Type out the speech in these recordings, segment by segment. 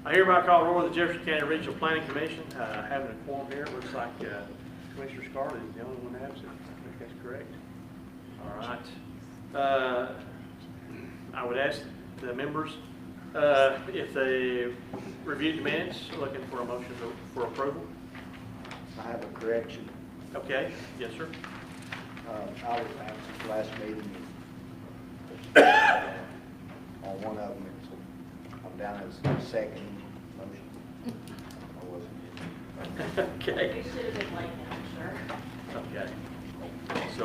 I hereby call to order the Jefferson County Regional Planning Commission. Having a quorum here, it looks like Commissioner Scarlett is the only one absent. I think that's correct. All right. I would ask the members if they reviewed the minutes, looking for a motion for approval. I have a correction. Okay. Yes, sir. I was absent last meeting on one of them. I'm down as the second motion. I wasn't. Okay. You should have been late now, sure. Okay. So,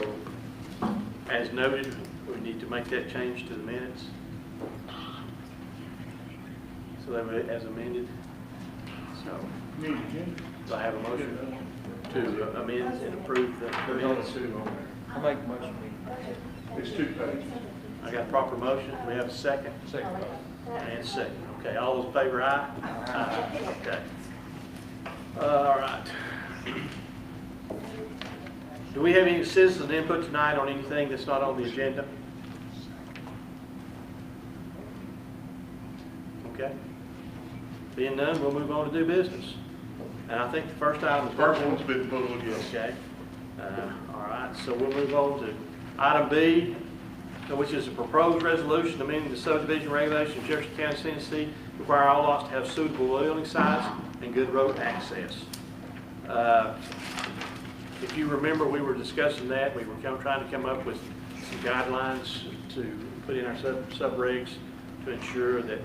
as noted, we need to make that change to the minutes. So that way, as amended. So, do I have a motion to amend and approve the minutes? I'll make a motion. It's 2 pages. I got a proper motion. We have a second. Second. And second. Okay, all those in favor, aye? Aye. Okay. All right. Do we have any citizen input tonight on anything that's not on the agenda? Okay. Being none, we'll move on to do business. And I think the first item is First one's been pulled, yes. Okay. All right, so we'll move on to item B, which is a proposed resolution amending the subdivision regulations of Jefferson County, Tennessee, require all lots to have suitable building sites and good road access. If you remember, we were discussing that. We were trying to come up with some guidelines to put in our sub-regs to ensure that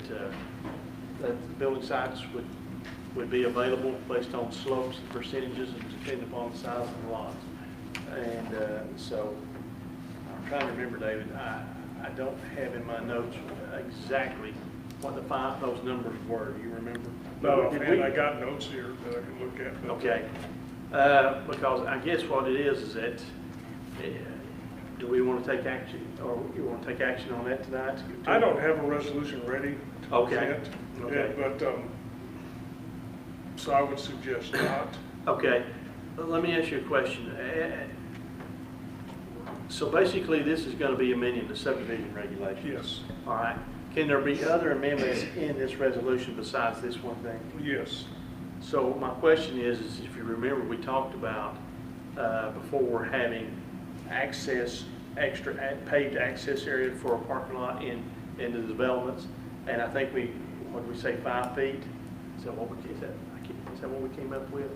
the building sites would be available based on slopes and percentages and depending upon the size of the lots. And so I'm trying to remember, David, I don't have in my notes exactly what those numbers were. Do you remember? No, Did and we? I got notes here that I can look at. but- Okay. Because I guess what it is that, do we want to take action, or you want to take action on that tonight? I don't have a resolution ready to Okay. present, Okay. but, so I would suggest not. Okay, let me ask you a question. So basically, this is going to be amending the subdivision regulations? Yes, All right. Can there be other amendments in this resolution besides this one thing? yes. So my question is if you remember, we talked about before having access, extra paved access area for a parking lot in the developments, and I think what did we say, 5 feet? Is that what we came up with?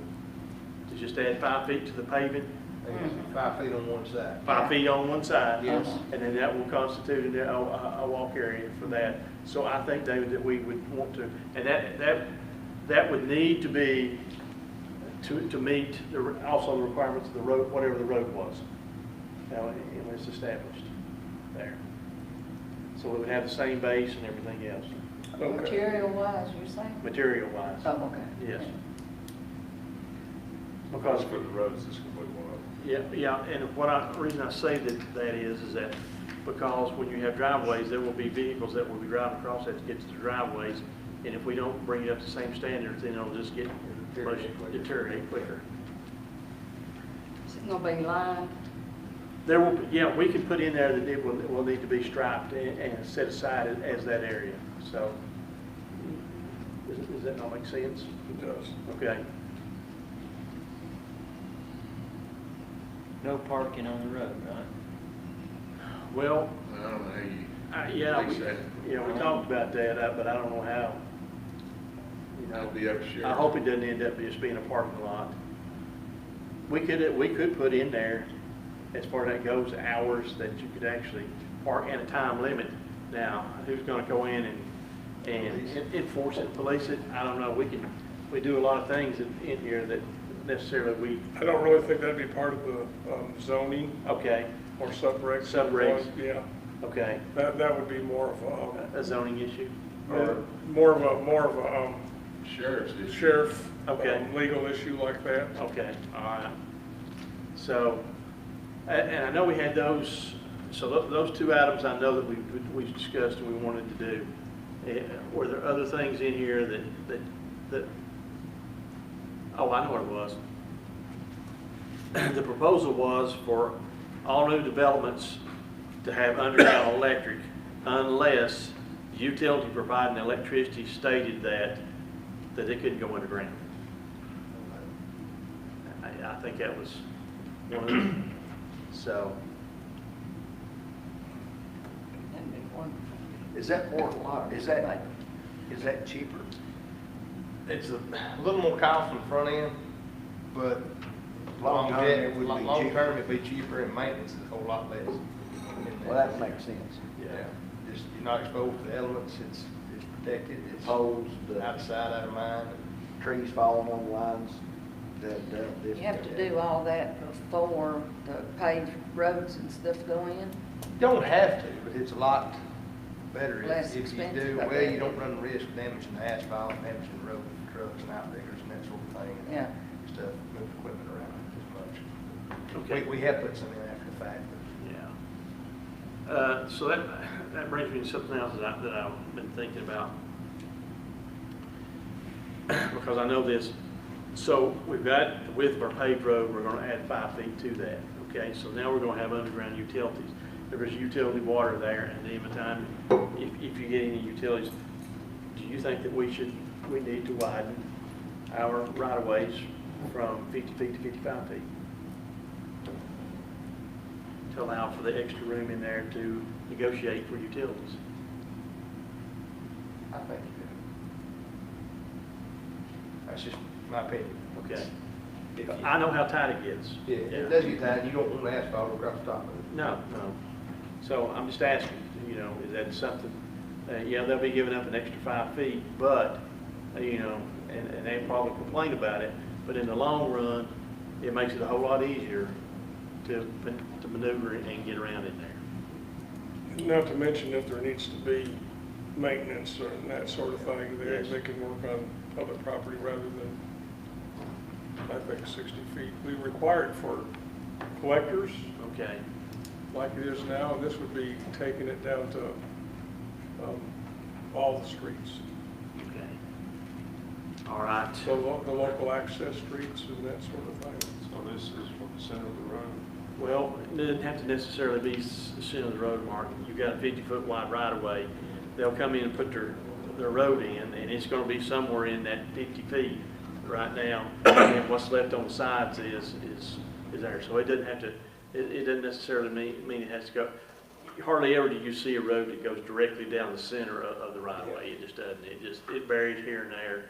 To just add 5 feet to the paving? 5 feet on one side. 5 feet on one side? Yes. And then that will constitute a walk area for that. So I think, David, that we would want to, and that would need to be to meet also the requirements of the road, whatever the road was. Now, it was established there. So we would have the same base and everything else, Okay. Material wise, you're saying? material wise. Oh, okay. Yes. Because For the roads, this could be one of them. yeah, and the reason I say that is that because when you have driveways, there will be vehicles that will be driving across that to get to the driveways, and if we don't bring it up to the same standards, then it'll just get deteriorate quicker. Is it gonna be lined? There will, yeah, we can put in there that it will need to be striped and set aside as that area. So, does that not make sense? It does. Okay. No parking on the road, right? Well, I don't know how you. yeah, Fix that. we talked about that, but I don't know how. You know, That'd be up to you. I hope it doesn't end up just being a parking lot. We could put in there, as far as that goes, hours that you could actually park and a time limit. Now, who's going to go in and enforce it, police it? I don't know. We do a lot of things in here that necessarily I don't really think that'd be part of the zoning okay, or sub-regs. Sub-regs. Yeah, okay, that would be more of a zoning issue. more of a Sheriff's issue. sheriff Okay. legal issue like that. Okay, all right. So, and I know we had those, so those two items I know that we discussed and we wanted to do. Were there other things in here that oh, I know what it was. The proposal was for all new developments to have underground electric unless the utility providing electricity stated that that they couldn't go underground. I think that was one of them. So, That'd be wonderful. Is that more, is that cheaper? It's a little more cost on the front end, but Long term, it would be long cheaper. term, it'd be cheaper, and maintenance is a whole lot less. Well, that makes sense. Yeah, just, you're not exposed to the elements, it's protected, it's Poles, out of the sight, out of mind. trees falling on the lines, You have to do all that before the paved roads and stuff go in? You don't have to, but it's a lot better Less if you expensive, do. I Well, you bet. don't run the risk of damaging the asphalt, damaging the road with trucks and outriggers and that sort of thing. and Yeah. Stuff, move equipment around as much. okay. We have put some in after the fact, Yeah. So that brings me to something else that I've been thinking about. Because I know this, so we've got the width of our paved road, we're gonna add 5 feet to that, okay? So now we're gonna have underground utilities. There is utility water there, and in the time, if you get any utilities, do you think that we need to widen our right-of-ways from 50 feet to 55 feet? To allow for the extra room in there to negotiate for utilities? I think you do. That's just my opinion. Okay. If you- I know how tight it gets. Yeah, it does get tight, you don't want asphalt across the top of it. No. So I'm just asking, is that something, yeah, they'll be giving up an extra 5 feet, but, and they probably complain about it, but in the long run, it makes it a whole lot easier to maneuver and get around in there. Not to mention if there needs to be maintenance or that sort of thing, Yes. they can work on public property rather than, I think, 60 feet. We require it for collectors, Okay, like it is now, and this would be taking it down to all the streets. okay. All right. So the local access streets and that sort of thing. So this is for the center of the road. Well, it doesn't have to necessarily be the center of the road, Mark. You've got a 50-foot wide right-of-way. They'll come in and put their road in, and it's gonna be somewhere in that 50 feet right now. And what's left on the sides is there. So it doesn't have to, it doesn't necessarily mean it has to go. Hardly ever do you see a road that goes directly down the center of the right-of-way. It just doesn't. It varies here and there,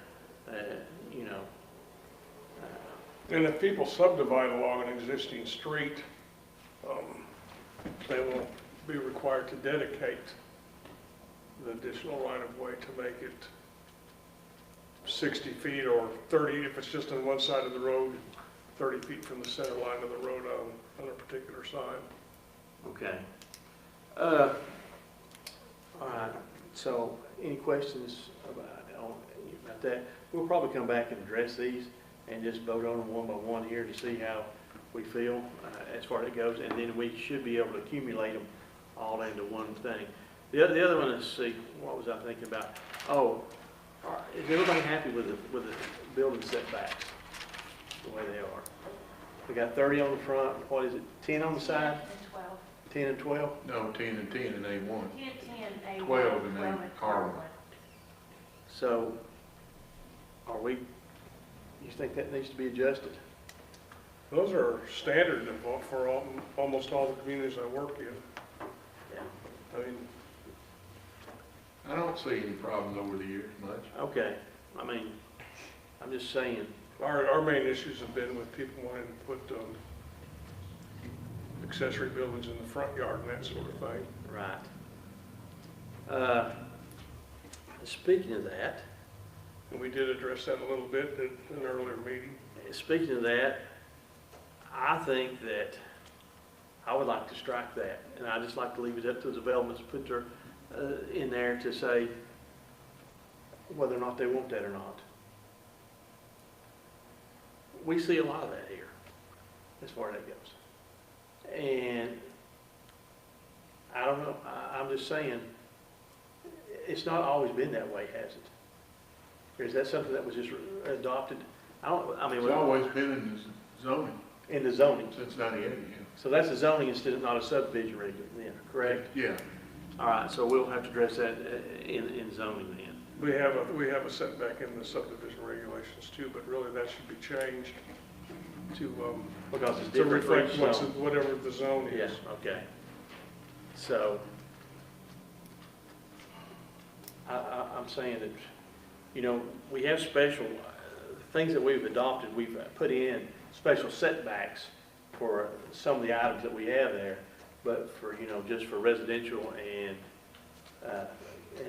And if people subdivide along an existing street, they will be required to dedicate the additional right-of-way to make it 60 feet or 30, if it's just on one side of the road, 30 feet from the center line of the road on a particular side. Okay. All right. So any questions about that? We'll probably come back and address these and just vote on them one by one here to see how we feel as far as it goes, and then we should be able to accumulate them all into one thing. The other one is, see, what was I thinking about? Oh, is everybody happy with the building setbacks, the way they are? We got 30 on the front, what is it, 10 on the side, And 12. 10 and 12? No, 10 and 10 and A1. 10, 10, A1. 12 and 12 R1. So, you think that needs to be adjusted? Those are standard for almost all the communities I work in. Yeah. I mean, I don't see any problems over the years much. Okay, I mean, I'm just saying, our main issues have been with people wanting to put accessory buildings in the front yard and that sort of thing. right. Speaking of that, And we did address that a little bit in an earlier meeting. speaking of that, I think that I would like to strike that, and I'd just like to leave it up to the developments to put their, in there to say whether or not they want that or not. We see a lot of that here, as far as that goes. And I don't know, I'm just saying, it's not always been that way, has it? Or is that something that was just adopted? I mean, It's always been in the zoning in the zoning. since 98, yeah. So that's a zoning instead of not a subdivision regular then, correct? Yeah, All right, so we'll have to address that in zoning then. We have a setback in the subdivision regulations too, but really that should be changed to, Because it's to different for reflect each what's, zone. whatever the zone Yeah, is. okay. So, I'm saying that, you know, we have special, things that we've adopted, we've put in special setbacks for some of the items that we have there, but for, you know, just for residential and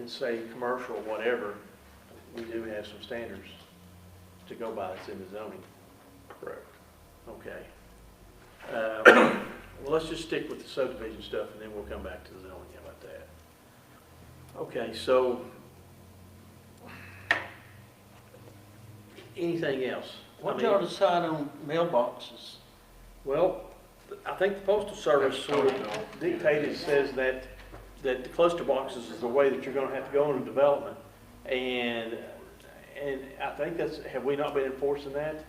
say, commercial, whatever, we do have some standards to go by that's in the zoning. Correct. Okay. Well, let's just stick with the subdivision stuff, and then we'll come back to the zoning. How about that? Okay, so, anything else? What I mean, y'all decide on mailboxes? well, I think the Postal Service sort of dictated, says that the cluster boxes is the way that you're gonna have to go into development. And I think that's, have we not been enforcing that?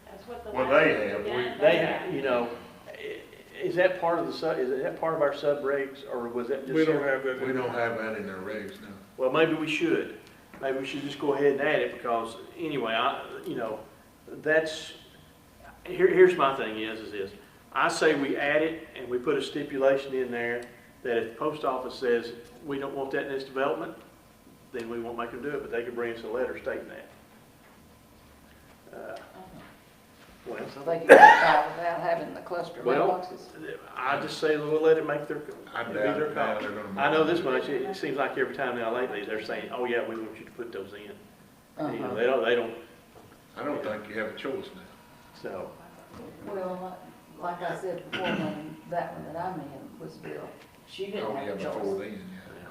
That's what the. Well, last they one have. did. They have, you know, is that part of the is that part of our sub-regs, or was that just? We don't have that. We don't have that in our regs now. Well, maybe we should. Maybe we should just go ahead and add it, because anyway, you know, that's, here's my thing is this. I say we add it and we put a stipulation in there that if the post office says we don't want that in this development, then we won't make them do it, but they could bring us a letter stating that. Well, So they can get by without having the cluster well, mailboxes? I just say we'll let it make their, I be doubt their it call. now they're gonna. I know this much, it seems like every time now lately, they're saying, oh yeah, we want you to put those in. You know, they don't, I don't think you have a choice now. so, Well, like I said before, when that one that I'm in was built, she didn't Oh, yeah, have a before choice. then,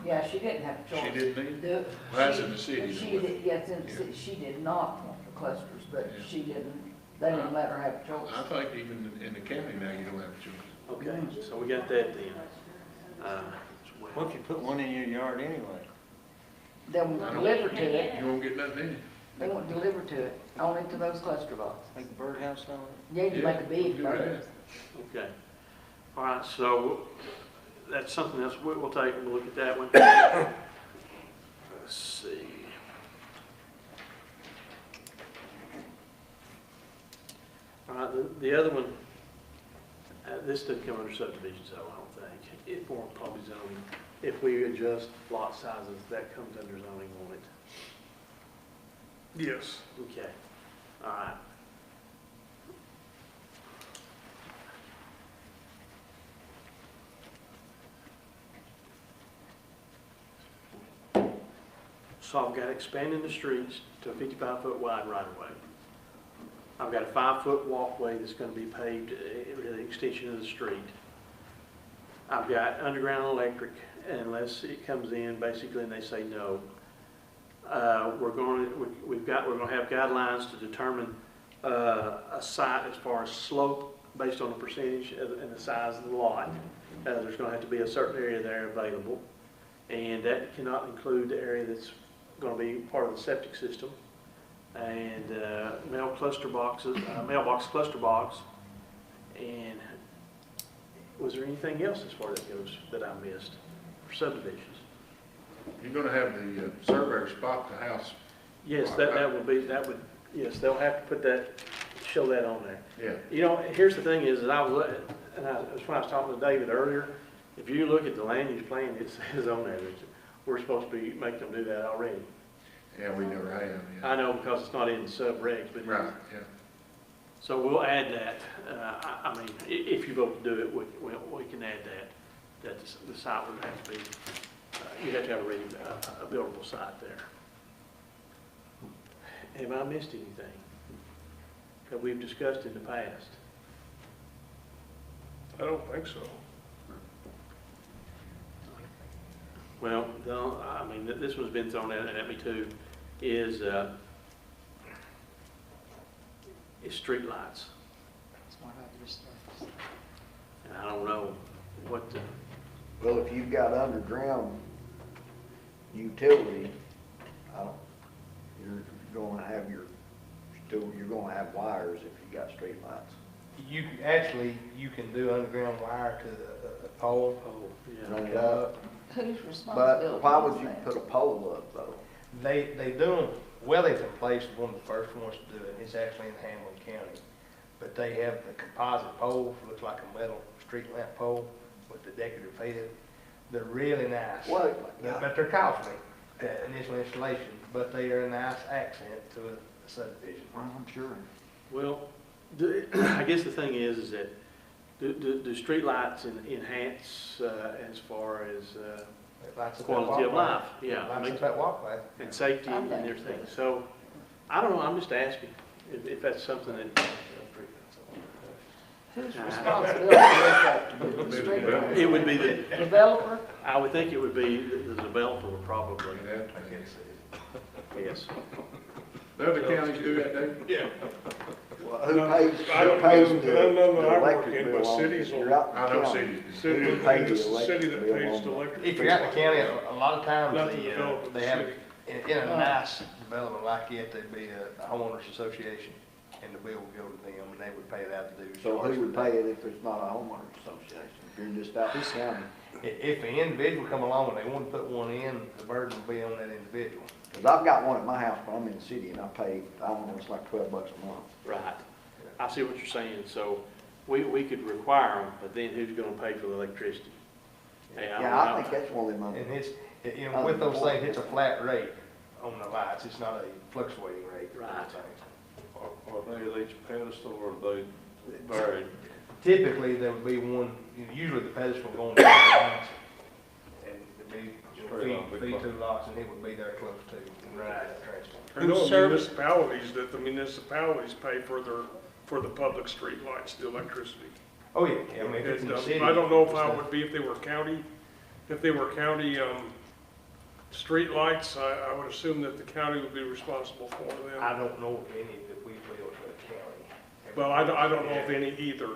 Yeah, she didn't have a choice. She didn't need it? The- Well, that's she- in the city, She though. did, yes, in the Yeah. city, she did not want the clusters, but Yeah. she didn't, they didn't let her have a choice. I think even in the county now, you don't have a choice. okay, so we got that then. What if you put one in your yard anyway? They won't deliver to it, You won't get nothing in it. they won't deliver to it, only to those cluster boxes. Like a birdhouse on it? Yeah, you make a big do bird. that. Okay. All right, so that's something else we'll take and look at that one. Let's see. All right, the other one, this doesn't come under subdivisions though, I don't think. It more probably zoning. If we adjust lot sizes, that comes under zoning, won't it? Yes. Okay, all right. So I've got expanding the streets to a 55-foot wide right-of-way. I've got a 5-foot walkway that's going to be paved with the extension of the street. I've got underground electric unless it comes in basically and they say no. We're going to have guidelines to determine a site as far as slope based on the percentage and the size of the lot. There's going to have to be a certain area there available, and that cannot include the area that's going to be part of the septic system. And mailbox cluster box. And was there anything else as far as that goes that I missed for subdivisions? You're gonna have the surveyor spot the house. Yes, yes, they'll have to put that, show that on there. Yeah. You know, here's the thing is that that's when I was talking to David earlier, if you look at the land use plan, it says on there that we're supposed to be making them do that already. Yeah, we never have, yeah. I know because it's not in the sub-regs, but. Right, yeah. So we'll add that. I mean, if you vote to do it, we can add that the site would have to be, you have to have a buildable site there. Have I missed anything that we've discussed in the past? I don't think so. Well, I mean, this one's been thrown at me too, is street lights. And I don't know what the, Well, if you've got underground utility, you're gonna have you're gonna have wires if you got street lights. You can do underground wire to a pole. oh, Run yeah. it up. Whose But responsibility why would is you that? put a pole up though? They do, Wellington Place is one of the first ones to do it, it's actually in Hamlin County. But they have the composite pole, looks like a metal street lamp pole with the decorative head. They're really nice. Well, But they're costly, the initial installation, but they are a nice accent to a subdivision. I'm sure. Well, I guess the thing is that do streetlights enhance as far as It lights up that quality of walkway. life? Yeah, I Lights mean, up that walkway. and safety and everything. So, I don't know, I'm just asking if that's something that, Whose responsibility is that to do the street? it would be the, Developer? I would think it would be the developer would probably, yes. The other counties do that, Dave? Yeah. Well, who pays, I don't who pays know, the none that I work electric in, bill but on cities it? will- You're out in I know county. cities. City, Who pays it's the the city electric that bill pays on the that? electric. If you're out in the county, a lot of times Not the developer, they the have, city. in a nice development like it, there'd be a homeowners association, and the bill would go to them, and they would pay it out of dues. So who would pay it if it's not a homeowners association? If you're just out in the county? If an individual come along and they want to put one in, the burden will be on that individual. Because I've got one at my house, but I'm in the city, and I pay, I don't know, it's like $12 a month. Right. I see what you're saying. So we could require them, but then who's gonna pay for the electricity? Hey, Yeah, I think that's one of them. And it's, you know, with those things, it's a flat rate on the lights, it's not a fluctuating rate. Right. Are they at each pedestal or are they varied? Typically, there would be one, usually the pedestal going down the lines, and it'd be, Straight on, big feed buck. two lots, and it would be there close to, right, transformer. I know Who's service- municipalities, that the municipalities pay for the public street lights, the electricity. Oh, yeah, I mean, if it's in the And, city. I don't know if it's I not- would be, if they were county street lights, I would assume that the county would be responsible for I them. don't know of any that we build for the county. Well, I don't know of any either.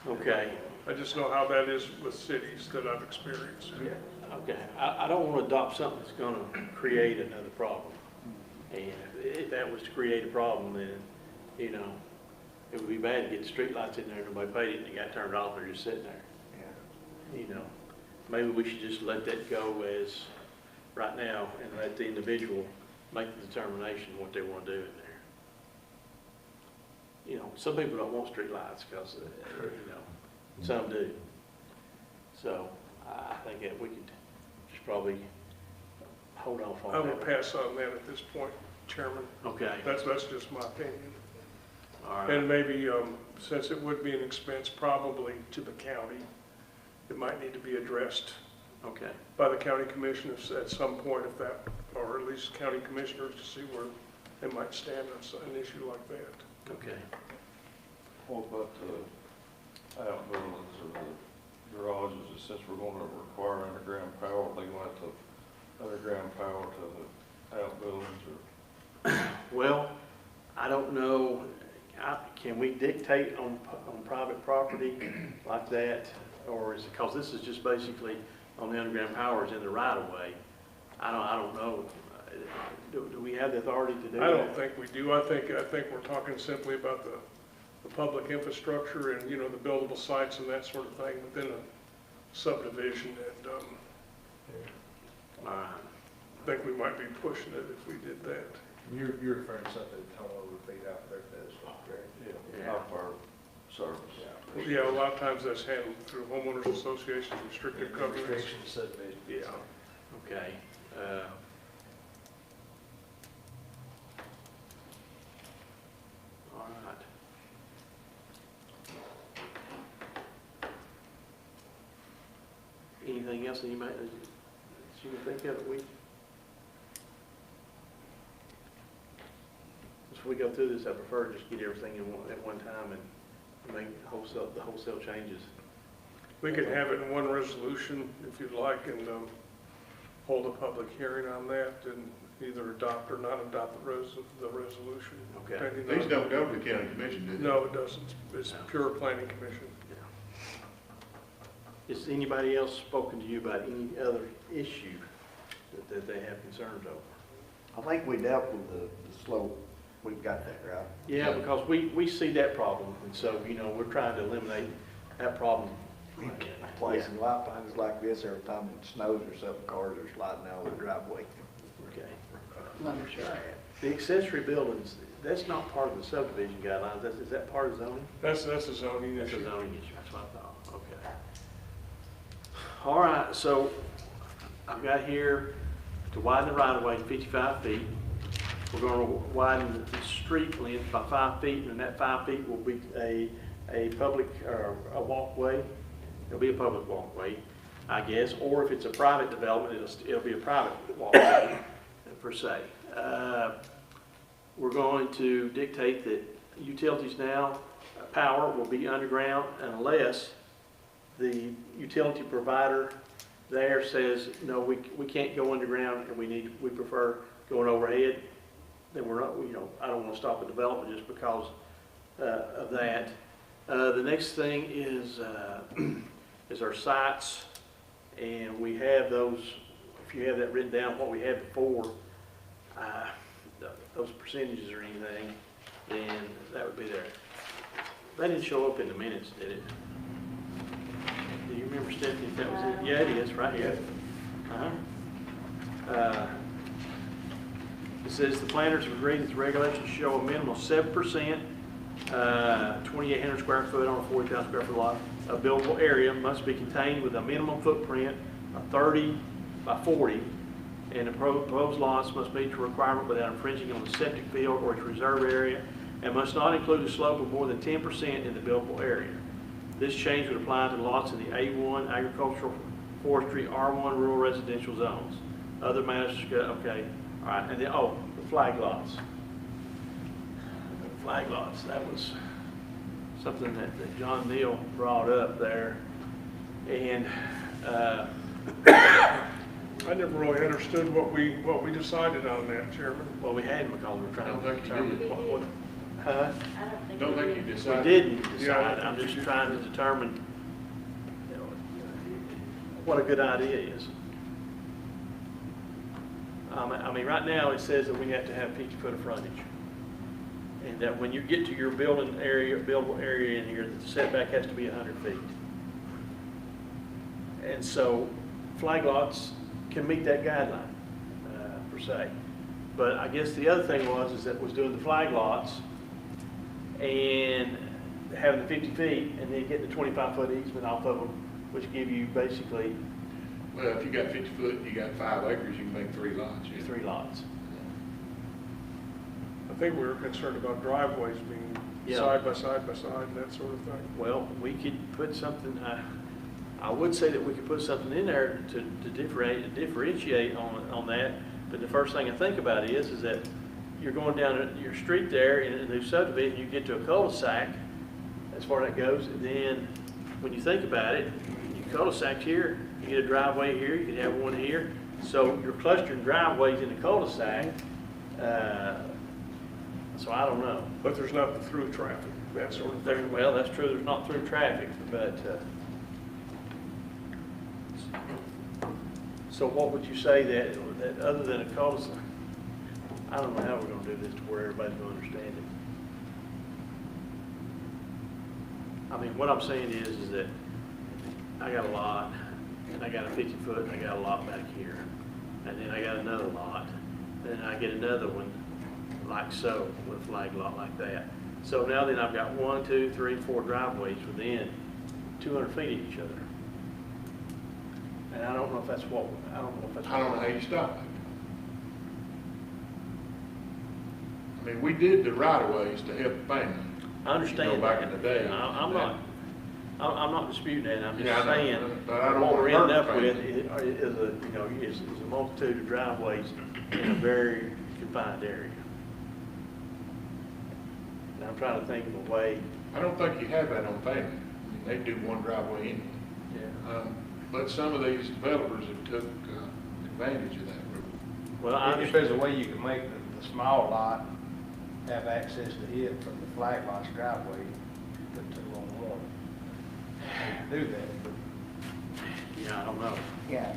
Okay. I just know how that is with cities that I've experienced. Okay, I don't want to adopt something that's going to create another problem. And if that was to create a problem, then, you know, it would be bad to get the streetlights in there, nobody paid it, and it got turned off, and they're just sitting there. You know, maybe we should just let that go as right now and let the individual make the determination what they want to do in there. You know, some people don't want streetlights because, you know, some do. So I think that we could just probably hold off I on would that. pass on that at this point, Chairman. Okay, That's just my opinion. all And right. maybe, since it would be an expense probably to the county, it might need to be addressed Okay, by the county commissioners at some point, if that, or at least county commissioners, to see where they might stand on an issue like that. okay. What about the outbuildings or the garages, since we're gonna require underground power, are they gonna have to underground power to the outbuildings or? Well, I don't know, can we dictate on private property like that? Or is it, because this is just basically on the underground powers in the right of way. I don't know. Do we have the authority to do that? I don't think we do. I think we're talking simply about the public infrastructure and, you know, the buildable sites and that sort of thing within a subdivision. And All right. I think we might be pushing it if we did that. You're referring to something that's over feet out there, that's correct. Yeah. Not for service. Yeah, a lot of times that's handled through homeowners associations, restrictive covenants. Restrictions, subdivision. Yeah. Okay. All right. Anything else that you might, that you can think of that we? As we go through this, I prefer to just get everything at one time and make the wholesale changes. We could have it in one resolution if you'd like, and hold a public hearing on that and either adopt or not adopt the resolution. Okay. depending on- These don't go to the county commission, do they? No, it doesn't. It's pure planning commission. Has anybody else spoken to you about any other issue that they have concerns over? I think we dealt with the slope, we've got that, right? Yeah, because we see that problem, and so, you know, we're trying to eliminate that problem Placing light finders like this, every time it snows or something, cars are sliding out of the driveway. Okay. Understand. The accessory buildings, that's not part of the subdivision guidelines, is that part of zoning? That's a zoning That's a issue. zoning issue, that's what I thought, okay. All right, so I've got here to widen the right of way to 55 feet. We're going to widen the street length by 5 feet, and that 5 feet will be a public, or a walkway. It'll be a public walkway, I guess, or if it's a private development, it'll be a private walkway per se. We're going to dictate that utilities now, power will be underground unless the utility provider there says, no, we can't go underground and we prefer going overhead. Then we're not, you know, I don't want to stop a development just because of that. The next thing is our sites, and we have those, if you have that written down, what we had before, those percentages or anything, then that would be there. That didn't show up in the minutes, did it? Do you remember, Stephanie, if that was it? Yeah, it is, right here. It says the planners have agreed that the regulations show a minimum of 7%, 2,800 square foot on a 40,000 square foot lot. A buildable area must be contained with a minimum footprint of 30 by 40, and the proposed lots must meet the requirement without infringing on the septic field or its reserve area, and must not include a slope of more than 10% in the buildable area. This change would apply to lots in the A1 agricultural, forestry, R1 rural residential zones. Other matters, okay, all right, and then, oh, the flag lots. Flag lots, that was something that John Neal brought up there, and I never really understood what we decided on that, Chairman. well, we had because we were trying to I don't think you determine did. what, huh? I don't think. Don't think you We decided. didn't Yeah. decide, I'm just trying to determine, you know, what a good idea is. I mean, right now, it says that we have to have 50 foot of frontage. And that when you get to your building area, buildable area in here, the setback has to be 100 feet. And so flag lots can meet that guideline, per se. But I guess the other thing is that was doing the flag lots and having the 50 feet and then getting the 25-foot easement off of them, which give you basically Well, if you got 50 foot, and you got 5 acres, you can make 3 lots. Yeah. 3 lots. I think we were concerned about driveways being Yeah. side by side by side and that sort of thing. Well, we could put something, I would say that we could put something in there to differentiate on that, but the first thing I think about is that you're going down your street there in a new subdivision, you get to a cul-de-sac, as far as that goes, and then when you think about it, you cul-de-sac here, you get a driveway here, you could have one here, so you're clustering driveways in the cul-de-sac, so I don't know. But there's not the through traffic, that sort of thing. Well, that's true, there's not through traffic, but, so what would you say that other than a cul-de-sac, I don't know how we're gonna do this to where everybody's gonna understand it. I mean, what I'm saying is that I got a lot, and I got a 50 foot, and I got a lot back here, and then I got another lot, then I get another one like so, with a flag lot like that. So now then I've got 1, 2, 3, 4 driveways within 200 feet of each other. And I don't know if that's what, I don't know if that's. I don't know how you stop it. I mean, we did the right of ways to help the family. I understand. You know, back that. in the day. I'm not disputing that, I'm just Yeah, I know, saying, but I don't what we're wanna ending up hurt with family. is a multitude of driveways in a very confined area. And I'm trying to think of a way. I don't think you have that on family. I mean, they do one driveway in. Yeah. But some of these developers have took advantage of that rule. Well, I If there's a way you can make the small lot have access to it from the flag lot's driveway, put 2 on one. You can do that, but Yeah, I don't know. Yeah,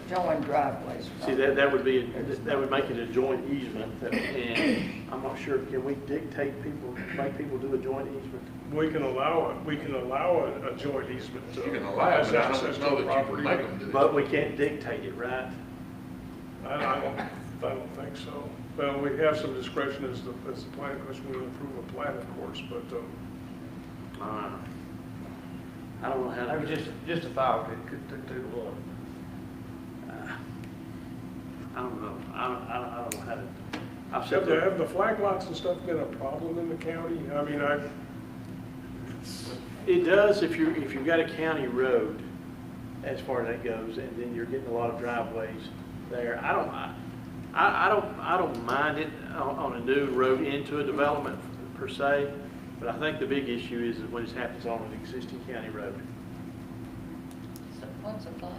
join driveways. See, that would be, that would make it a joint easement, and I'm not sure, can we dictate people, make people do a joint easement? We can allow it, we can allow a joint easement. You can allow it, as but I access don't know to that you can property. make them do it. But we can't dictate it, right? I don't think so. Well, we have some discretion as the planning commission will approve a plan, of course, but, I don't know how Maybe to, just a thought, it could take 2 to 1. I don't know, I don't know how to, I've have said that. have the flag lots and stuff been a problem in the county? I mean, It does if you've got a county road, as far as that goes, and then you're getting a lot of driveways there. I don't mind it on a new road into a development per se, but I think the big issue is when it happens on an existing county road. So what's a flag?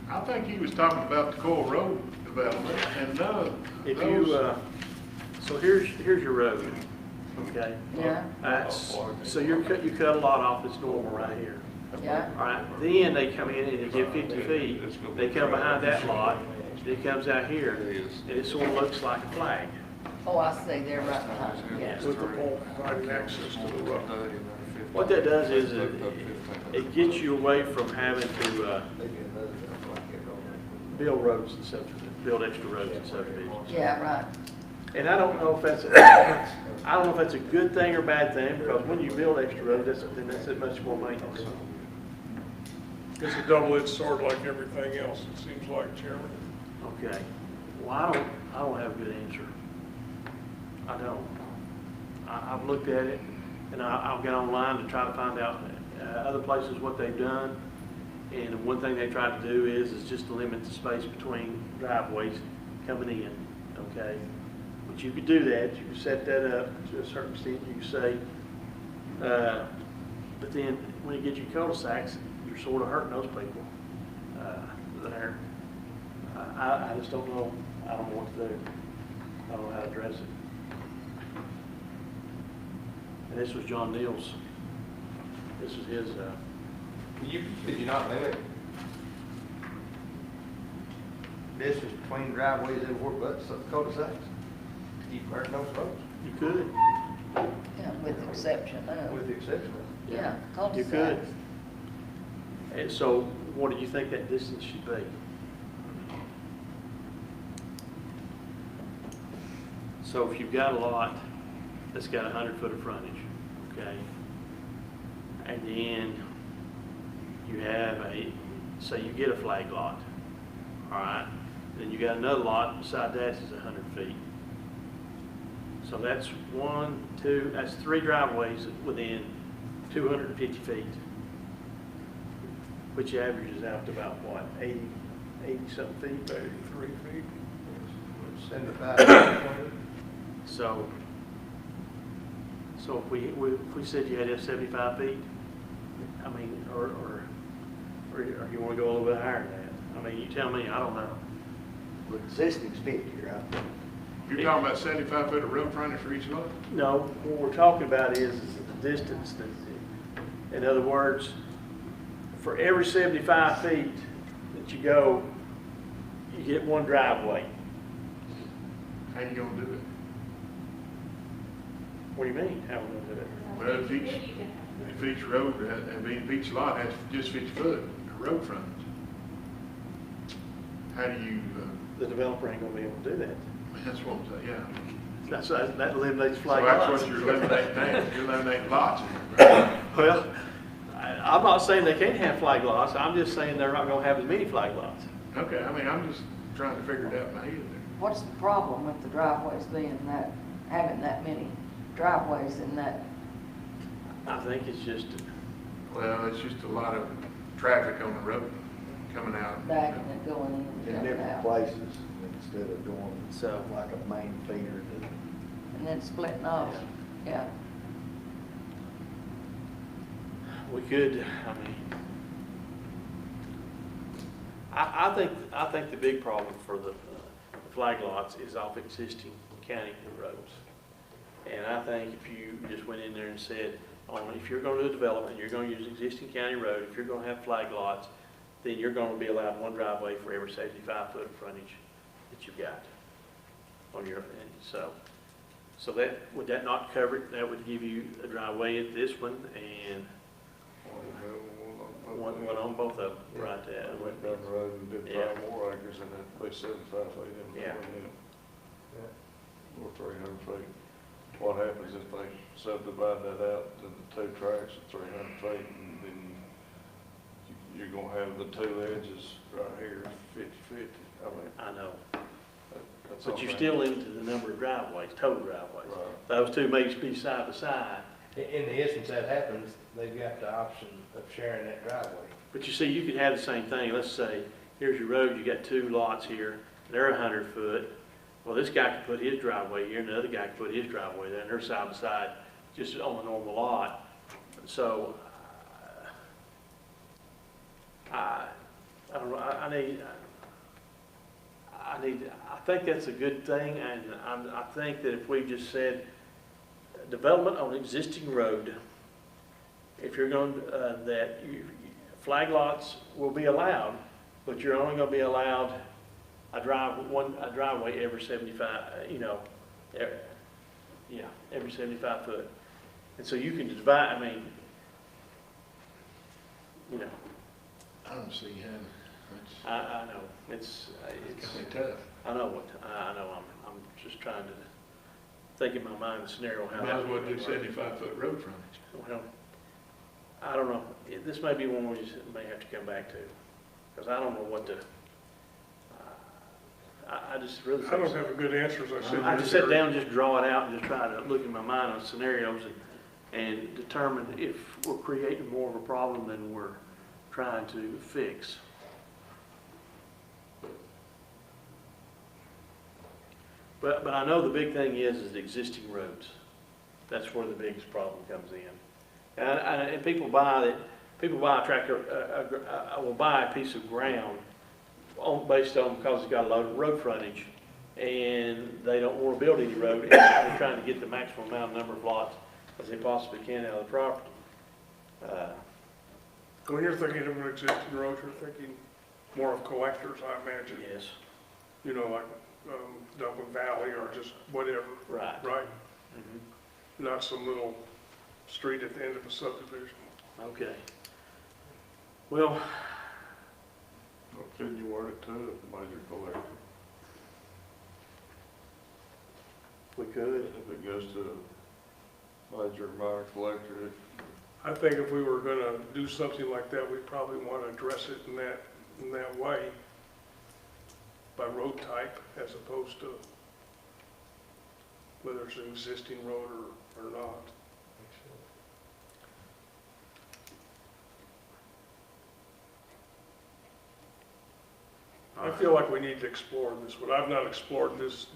I think he was talking about the Coal Road development, and If you, so here's your road, okay? Yeah, So you cut a lot off that's normal right here. yeah, All right, then they come in and they get 50 feet, they come behind that lot, it comes out here, and it sort of looks like a flag. oh, I see, they're right behind, yeah. with the pole providing access to the road. What that does is it gets you away from having to Maybe another, like it build roads and subdivisions, build extra roads and subdivisions. Yeah, right. And I don't know if that's a good thing or bad thing, because when you build extra roads, then that's much more maintenance. It's a double-edged sword like everything else, it seems like, Chairman. Okay. Well, I don't have a good answer. I don't. I've looked at it, and I'll get online to try to find out other places what they've done. And one thing they try to do is just to limit the space between driveways coming in, okay? But you could do that, you could set that up to a certain extent, you could say, but then when you get your cul-de-sacs, you're sort of hurting those people there. I just don't know, I don't know what to do. I don't know how to address it. And this was John Neal's, this was his, Could you not limit distance between driveways and work butts of cul-de-sacs? Keep hurting those folks, you could, Yeah, with exception of, with the exception of. yeah, you cul-de-sacs. could. And so what do you think that distance should be? So if you've got a lot that's got 100 foot of frontage, okay, and then you have say you get a flag lot, all right, then you got another lot beside that is 100 feet. So that's that's 3 driveways within 250 feet, which averages out to about what, 80 something feet? 83 feet. 75. So if we said you had to have 75 feet, I mean, or you want to go a little bit higher than that? I mean, you tell me, I don't know. Well, existing's 50, right? You're talking about 75 foot of road frontage for each lot? No, what we're talking about is the distance that, in other words, for every 75 feet that you go, you get 1 driveway. How you gonna do it? What do you mean, how we gonna do it? Well, if each road, if each lot has just 50 foot of road frontage, how do you, The developer ain't gonna be able to do that. that's what I'm saying, yeah. That eliminates So flag that's lots. what you're eliminating now, you're eliminating lots. Right? Well, I'm not saying they can't have flag lots, I'm just saying they're not gonna have as many flag lots. Okay, I mean, I'm just trying to figure it out in my head there. What's the problem with the driveways being that, having that many driveways in that? I think it's just, Well, it's just a lot of traffic on the road coming out. Backing and going in and In coming different out, places, instead of going So- like a main feeder to. and then splitting off, yeah. we could, I mean, I think the big problem for the flag lots is off existing county roads. And I think if you just went in there and said, if you're gonna do a development, you're gonna use existing county road, if you're gonna have flag lots, then you're gonna be allowed one driveway for every 75 foot of frontage that you've got on your, and so that, would that not cover it? That would give you a driveway at this one and one on both of them, right there. I went down the road and did Yeah. 5 more acres and then put 75 feet in Yeah. between them. Or 300 feet. What happens if they subdivide that out to the 2 tracks at 300 feet, and then you're gonna have the 2 edges right here, 50-50. I mean, I know, that's. but you're still into the number of driveways, total driveways. Right. Those two may be side by side, In the instance that happens, they've got the option of sharing that driveway. but you see, you could have the same thing. Let's say, here's your road, you got 2 lots here, they're 100 foot. Well, this guy could put his driveway here, and the other guy could put his driveway there, and they're side by side, just on a normal lot. So, I don't know, I think that's a good thing, and I think that if we just said, development on existing road, if you're going, flag lots will be allowed, but you're only gonna be allowed a driveway every 75, every 75 foot. And so you can divide, I mean, I don't see how, I know, it's kind of tough. I know, I'm just trying to think in my mind the scenario how. Might that as well would do work. 75-foot road frontage. Well, I don't know, this may be one we just may have to come back to, because I don't know what to, I just really. I don't have a good answer, as I said. I just sit down and just draw it out and just try to look in my mind on scenarios and determine if we're creating more of a problem than we're trying to fix. But I know the big thing is the existing roads. That's where the biggest problem comes in. And people buy a tractor, will buy a piece of ground based on, because it's got a lot of road frontage, and they don't want to build any road, and they're trying to get the maximum number of lots as they possibly can out of the property. When you're thinking of an existing road, you're thinking more of collectors, I imagine. Yes, You know, like Dublin Valley or just whatever, right. right? Mhm. Not some little street at the end of a subdivision. Okay. Well, Couldn't you word it to a major collector? we could. If it goes to a major minor collector, I think if we were gonna do something like that, we probably want to address it in that way, by road type, as opposed to whether it's an existing road or not. I feel like we need to explore this, but I've not explored this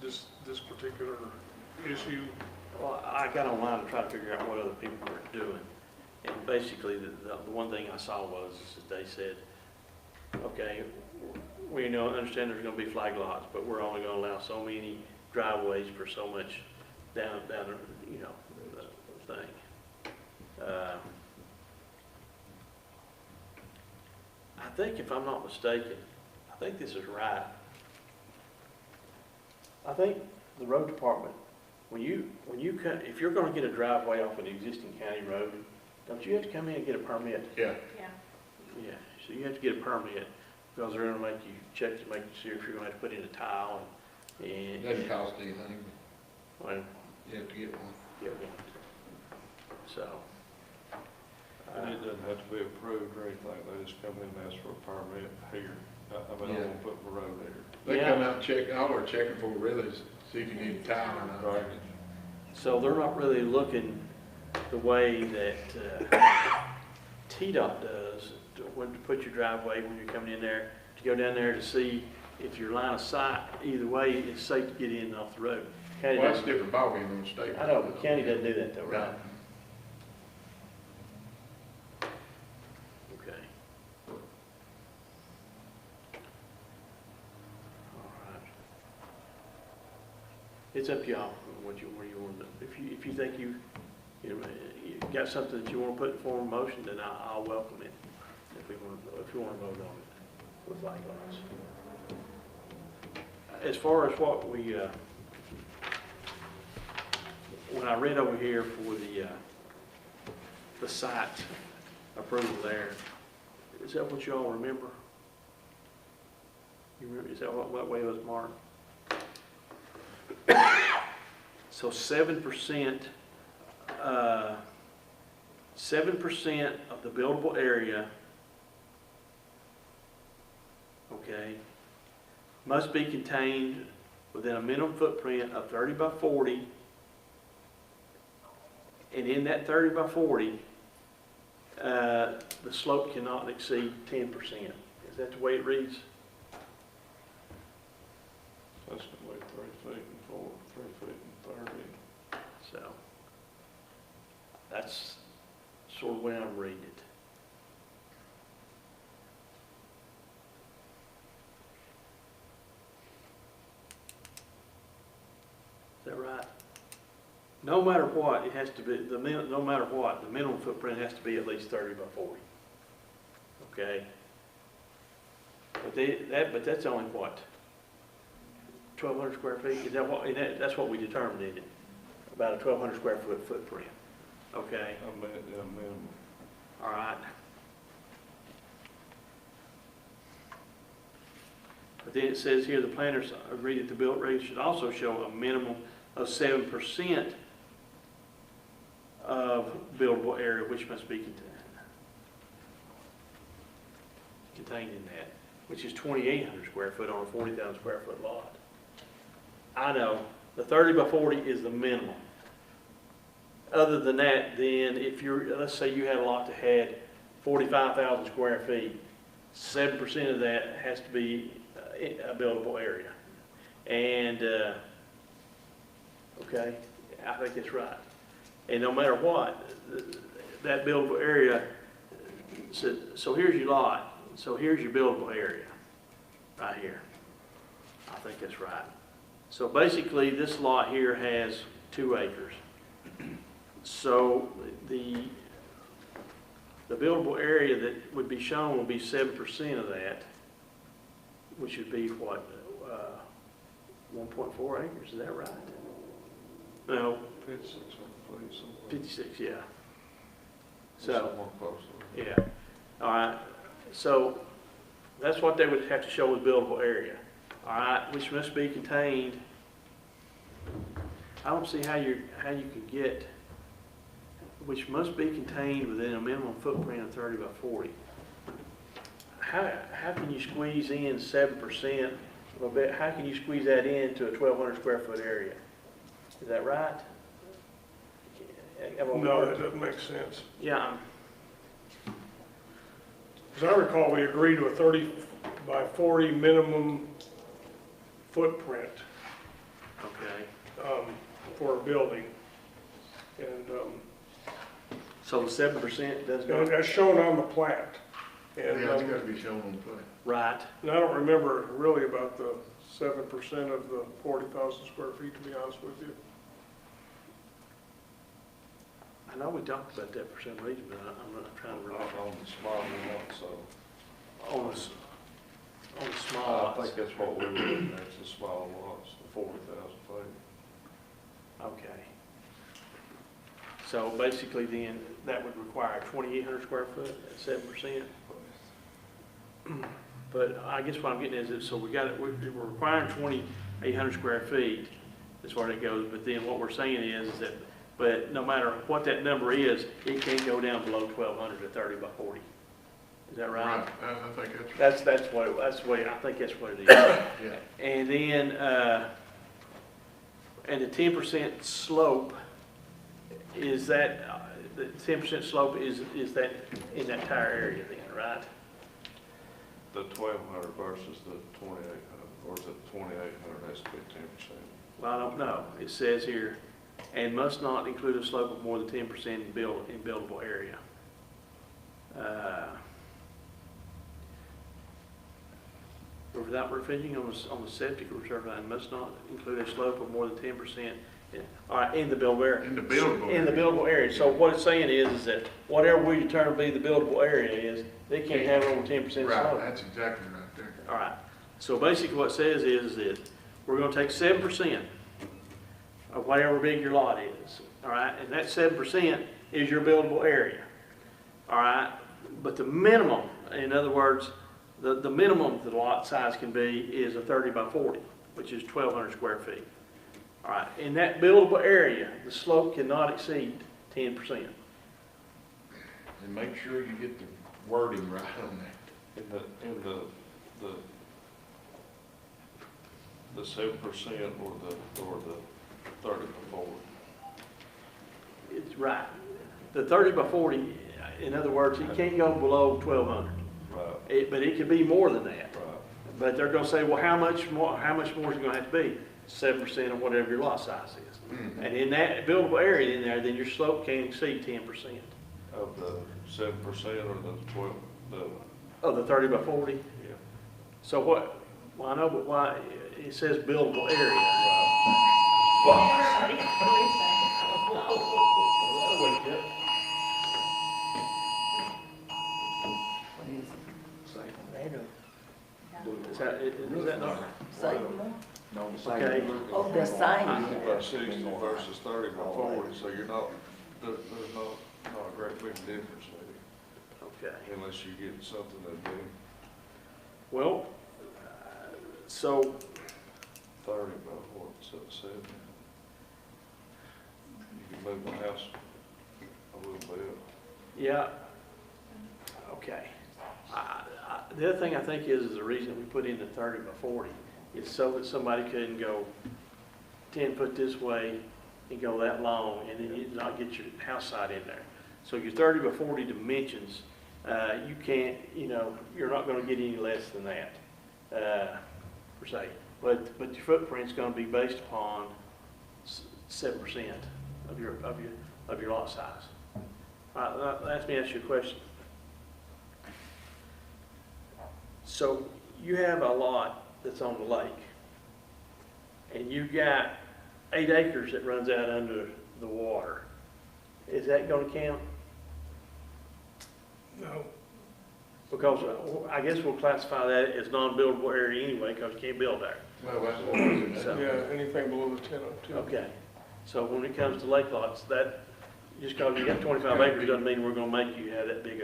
particular issue. Well, I got online to try to figure out what other people were doing. And basically, the one thing I saw was that they said, okay, we understand there's gonna be flag lots, but we're only gonna allow so many driveways for so much down, the thing. I think if I'm not mistaken, I think this is right. I think the road department, when you if you're gonna get a driveway off an existing county road, don't you have to come in and get a permit? Yeah. Yeah. Yeah, so you have to get a permit, because they're gonna make you check to make sure if you're gonna have to put in a tile and. Doesn't cost anything, Well, you have to get one. get one. So. and it doesn't have to be approved or anything, they just come in and ask for a permit here. I mean, I'm gonna put my road here. They Yeah. come out and check, all they're checking for really is see if you need a tile or not. So they're not really looking the way that TDOT does, when to put your driveway when you're coming in there, to go down there to see if your line of sight, either way, it's safe to get in and off the road. County Well, that's a doesn't- different ballgame on the state. I know, but county doesn't do that though, right? Okay. All right. It's up to y'all, where you want to, if you think you got something that you want to put in form of motion, then I'll welcome it, if you want to vote on it. with flag lots. As far as what we, when I read over here for the site approval there, is that what you all remember? You remember, is that what way it was marked? So 7%, 7% of the buildable area, okay, must be contained within a minimum footprint of 30 by 40. And in that 30 by 40, the slope cannot exceed 10%. Is that the way it reads? That's gonna be 3 feet and 4, 3 feet and 30. So that's sort of the way I'm reading it. Is that right? No matter what, it has to be, no matter what, the minimum footprint has to be at least 30 by 40. Okay? But that's only what? 1,200 square feet? Is that what, that's what we determined, isn't it? About a 1,200 square foot footprint. Okay? A minimum. All right. But then it says here, the planners agree that the built rate should also show a minimum of 7% of buildable area, which must be contained in that, which is 2,800 square foot on a 40,000 square foot lot. I know, the 30 by 40 is the minimum. Other than that, then if you're, let's say you had a lot that had 45,000 square feet, 7% of that has to be a buildable area. And, okay, I think that's right. And no matter what, that buildable area, so here's your lot, so here's your buildable area, right here. I think that's right. So basically, this lot here has 2 acres. So the buildable area that would be shown will be 7% of that, which would be what, 1.4 acres, is that right? No. 56, I believe, somewhere. 56, yeah. Somewhere So, close. yeah, all right. So that's what they would have to show as buildable area, all right, which must be contained. I don't see how you could get, which must be contained within a minimum footprint of 30 by 40. How can you squeeze in 7% of a bit? How can you squeeze that into a 1,200 square foot area? Is that right? No, that doesn't make sense. Yeah. As I recall, we agreed to a 30 by 40 minimum footprint Okay. for a building. And So the 7% does not. that's shown on the plat. And, Yeah, it's gotta be shown on the plan. Right. and I don't remember really about the 7% of the 40,000 square feet, to be honest with you. I know we talked about that for some reason, but I'm not trying to remember. On the small one, so. On the small I lots. think that's what we were doing, that's the small lots, the 40,000 feet. Okay. So basically then, that would require 2,800 square foot at 7%. But I guess what I'm getting is that, so we're requiring 2,800 square feet as far as it goes, but then what we're saying is that, but no matter what that number is, it can't go down below 1,200 at 30 by 40. Is that right? Right, I think that's right. That's the way, I think that's what it is. Yeah. And then, and the 10% slope, is that, the 10% slope is that in that entire area then, right? The 1,200 versus the 2,800, or is it 2,800 has to be 10%? Well, I don't know. It says here, and must not include a slope of more than 10% in buildable area. Without roof edging on the septic reserve line must not include a slope of more than 10% All right, in the buildable area. In the buildable In the area. buildable area. So what it's saying is that whatever we determine to be the buildable area is, they can't have over 10% Right, slope. that's exactly right there. All right. So basically what it says is that we're gonna take 7% of whatever big your lot is. All right, and that 7% is your buildable area. All right, but the minimum, in other words, the minimum the lot size can be is a 30 by 40, which is 1,200 square feet. All right, in that buildable area, the slope cannot exceed 10%. And make sure you get the wording right on that. In the 7% or the 30 by 40. It's right. The 30 by 40, in other words, it can't go below 1,200. Right, But it could be more than that. right. But they're gonna say, well, how much more is it gonna have to be? 7% of whatever your lot size is. Mhm. And in that buildable area in there, then your slope can't exceed 10% Of the 7% or the 12, of the 30 by 40. yeah. So what, well, I know, but why, it says buildable area. Everybody, Is that not? Same. No, the same. Okay. Oh, the same. 60 by 60 versus 30 by 40, so you're not, there's not a great big difference there, Okay. unless you get something that big, Well, so, 30 by what, 7. You can move the house a little bit. yeah, okay. The other thing I think is the reason we put in the 30 by 40 is so that somebody couldn't go 10 foot this way and go that long and then you not get your house side in there. So your 30 by 40 dimensions, you can't, you're not gonna get any less than that, per se. But your footprint's gonna be based upon 7% of your lot size. Let me ask you a question. So you have a lot that's on the lake, and you've got 8 acres that runs out under the water. Is that gonna count? No, Because I guess we'll classify that as non-buildable area anyway, because you can't build there. Well, that's what it is. So- yeah, anything below the 1002. Okay, so when it comes to lake lots, that, just because you got 25 acres doesn't mean we're gonna make you have that big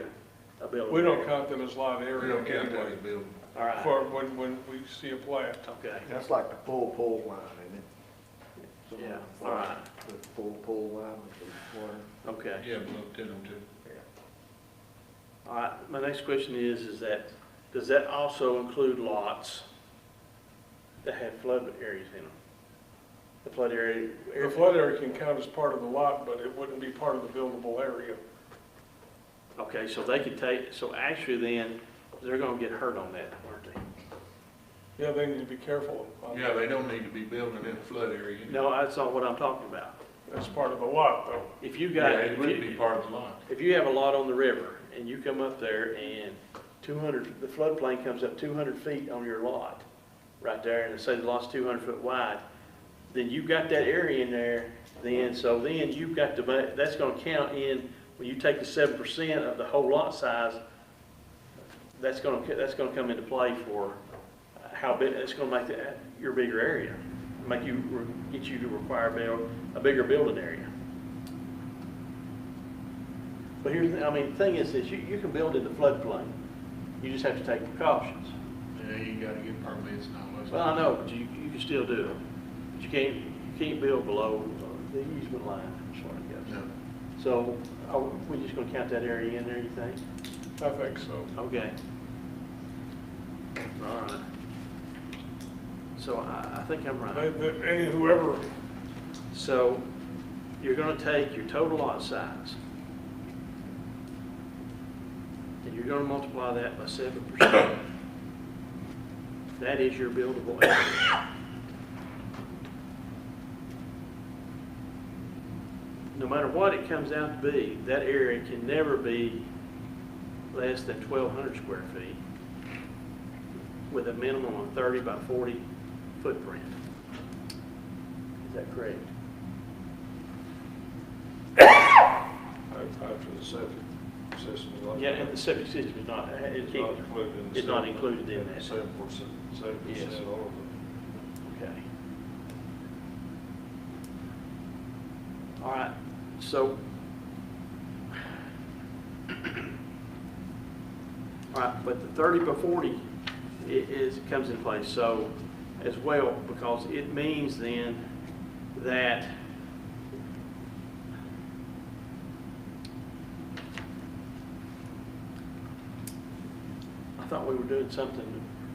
a building. We don't area. count them as lot We area don't count that anyway, as building. All right, for when we see a plat. okay, That's like the full pull line, isn't it? yeah, all right, The full pull line with the water. okay. Yeah, below 1002. All right, my next question is that, does that also include lots that have flood areas in them? The flood area? The flood area can count as part of the lot, but it wouldn't be part of the buildable area. Okay, so they could take, so actually then, they're gonna get hurt on that, aren't they? Yeah, they need to be careful. on Yeah, that. they don't need to be building in the flood area. No, that's not what I'm talking about. That's part of the lot, though. If you Yeah, got, it would be part of the lot. if you have a lot on the river and you come up there and 200, the floodplain comes up 200 feet on your lot, right there, and say the lot's 200 foot wide, then you've got that area in there, then you've got to, that's gonna count in, when you take the 7% of the whole lot size, that's gonna come into play for how big, it's gonna make that your bigger area, make you, get you to require a bigger building area. But here's, the thing is that you can build in the floodplain, you just have to take precautions. Yeah, you gotta get permits and all that. Well, I know, but you can still do it, but you can't build below the easement line, as far as it goes. No. So, are we just gonna count that area in there, you think? I think so. Okay. All right. So I think I'm right. Any whoever, So you're gonna take your total lot size, and you're gonna multiply that by 7%. That is your buildable area. No matter what it comes out to be, that area can never be less than 1,200 square feet with a minimum of 30 by 40 footprint. Is that correct? After the septic system is like. Yeah, and the septic system is not, It's not included in the. it's not included in that. 7%, 7% Yes. over. Okay. All right, so. All right, but the 30 by 40 comes in place, so as well, because it means then that I thought we were doing something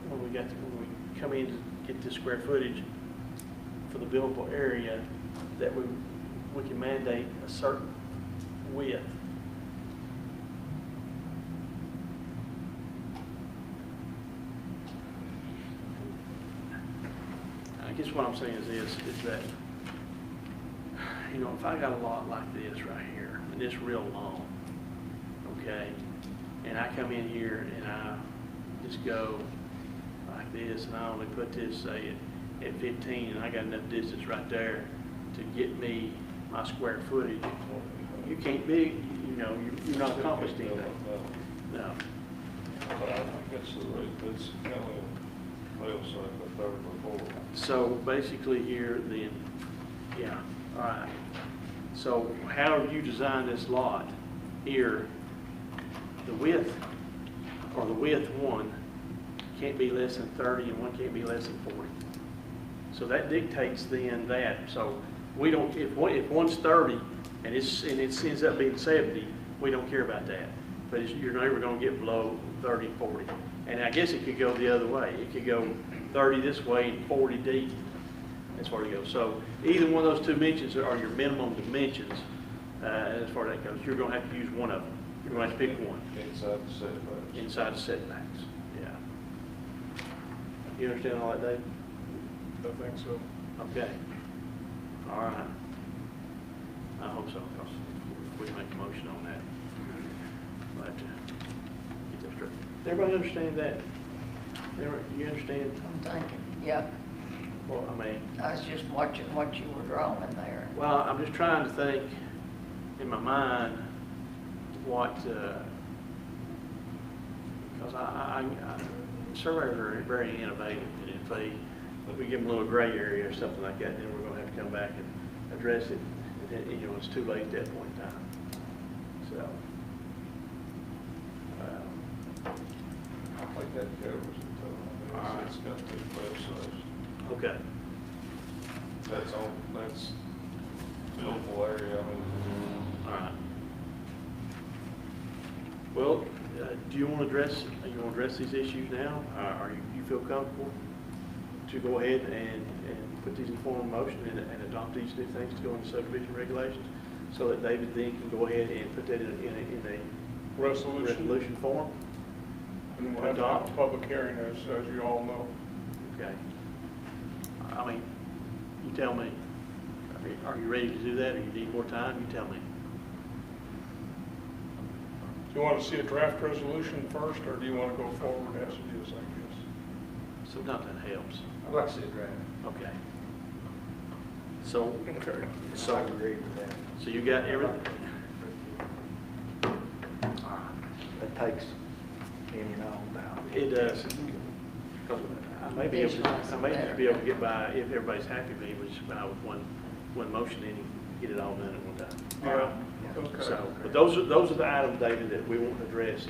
when we come in to get the square footage for the buildable area, that we can mandate a certain width. I guess what I'm saying is this, is that, you know, if I got a lot like this right here, and it's real long, okay, and I come in here and I just go like this, and I only put this, say, at 15, and I got enough distance right there to get me my square footage, you can't be, you know, you're not accomplished anything. No. But I think it's kind of a fail safe at 30 by 40. So basically here then, yeah, all right. So how you design this lot here, the width, or the width one, can't be less than 30 and one can't be less than 40. So that dictates then that. So we don't, if one's 30 and it ends up being 70, we don't care about that. But you're never going to get below 30, 40. And I guess it could go the other way. It could go 30 this way and 40 deep. That's where it goes. So either one of those two dimensions are your minimum dimensions as far as that goes. You're going to have to use one of them. You're going to have to pick one. Inside the setbacks. Inside the setbacks, yeah. You understand all that, Dave? I think so. Okay. All right. I hope so, because if we make a motion on that, we'll have to get that straight. Everybody understand that? You understand? I'm thinking, yeah, Well, I mean, I was just watching what you were drawing there. well, I'm just trying to think in my mind what, because surveyors are very innovative, and if we give them a little gray area or something like that, then we're going to have to come back and address it. And then, you know, it's too late at that point in time. So, I think that covers it though. I mean, it's got to be fail safe. okay. That's buildable area, I mean. All right. Well, do you want to address these issues now? Are you feel comfortable to go ahead and put these in form of motion and adopt these new things to go into subdivision regulations, so that David then can go ahead and put that in a resolution form? And we'll have to have a public hearing, as you all know. Okay. I mean, you tell me. I mean, are you ready to do that, or you need more time? You tell me. Do you want to see a draft resolution first, or do you want to go forward as it is, I guess? Sometimes that helps. I'd like to see a draft. Okay. So, Okay. so, I agree with that. so you got everything? That takes any and all about. It does. I may be able to get by, if everybody's happy with me, just by with one motion and get it all done at one time. All right. Yeah. Okay. So, but those are the items, David, that we want addressed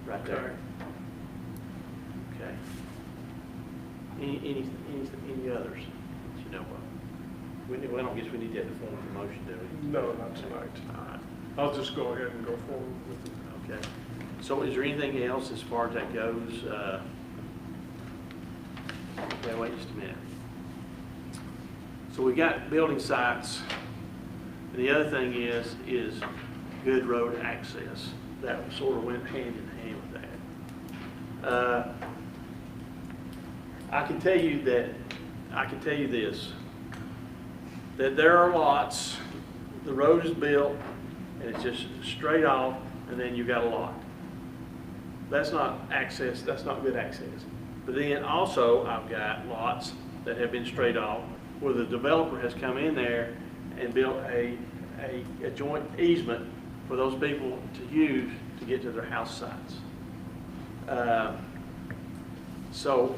right there. Okay. Any others? You know what? I don't guess we need that in the form of a motion, do we? No, not tonight. All right. I'll just go ahead and go forward with it. Okay. So is there anything else as far as that goes? Okay, wait just a minute. So we got building sites. And the other thing is good road access. That sort of went hand in hand with that. I can tell you this, that there are lots, the road is built, and it's just straight off, and then you got a lot. That's not access, that's not good access. But then also, I've got lots that have been straight off, where the developer has come in there and built a joint easement for those people to use to get to their house sites. So,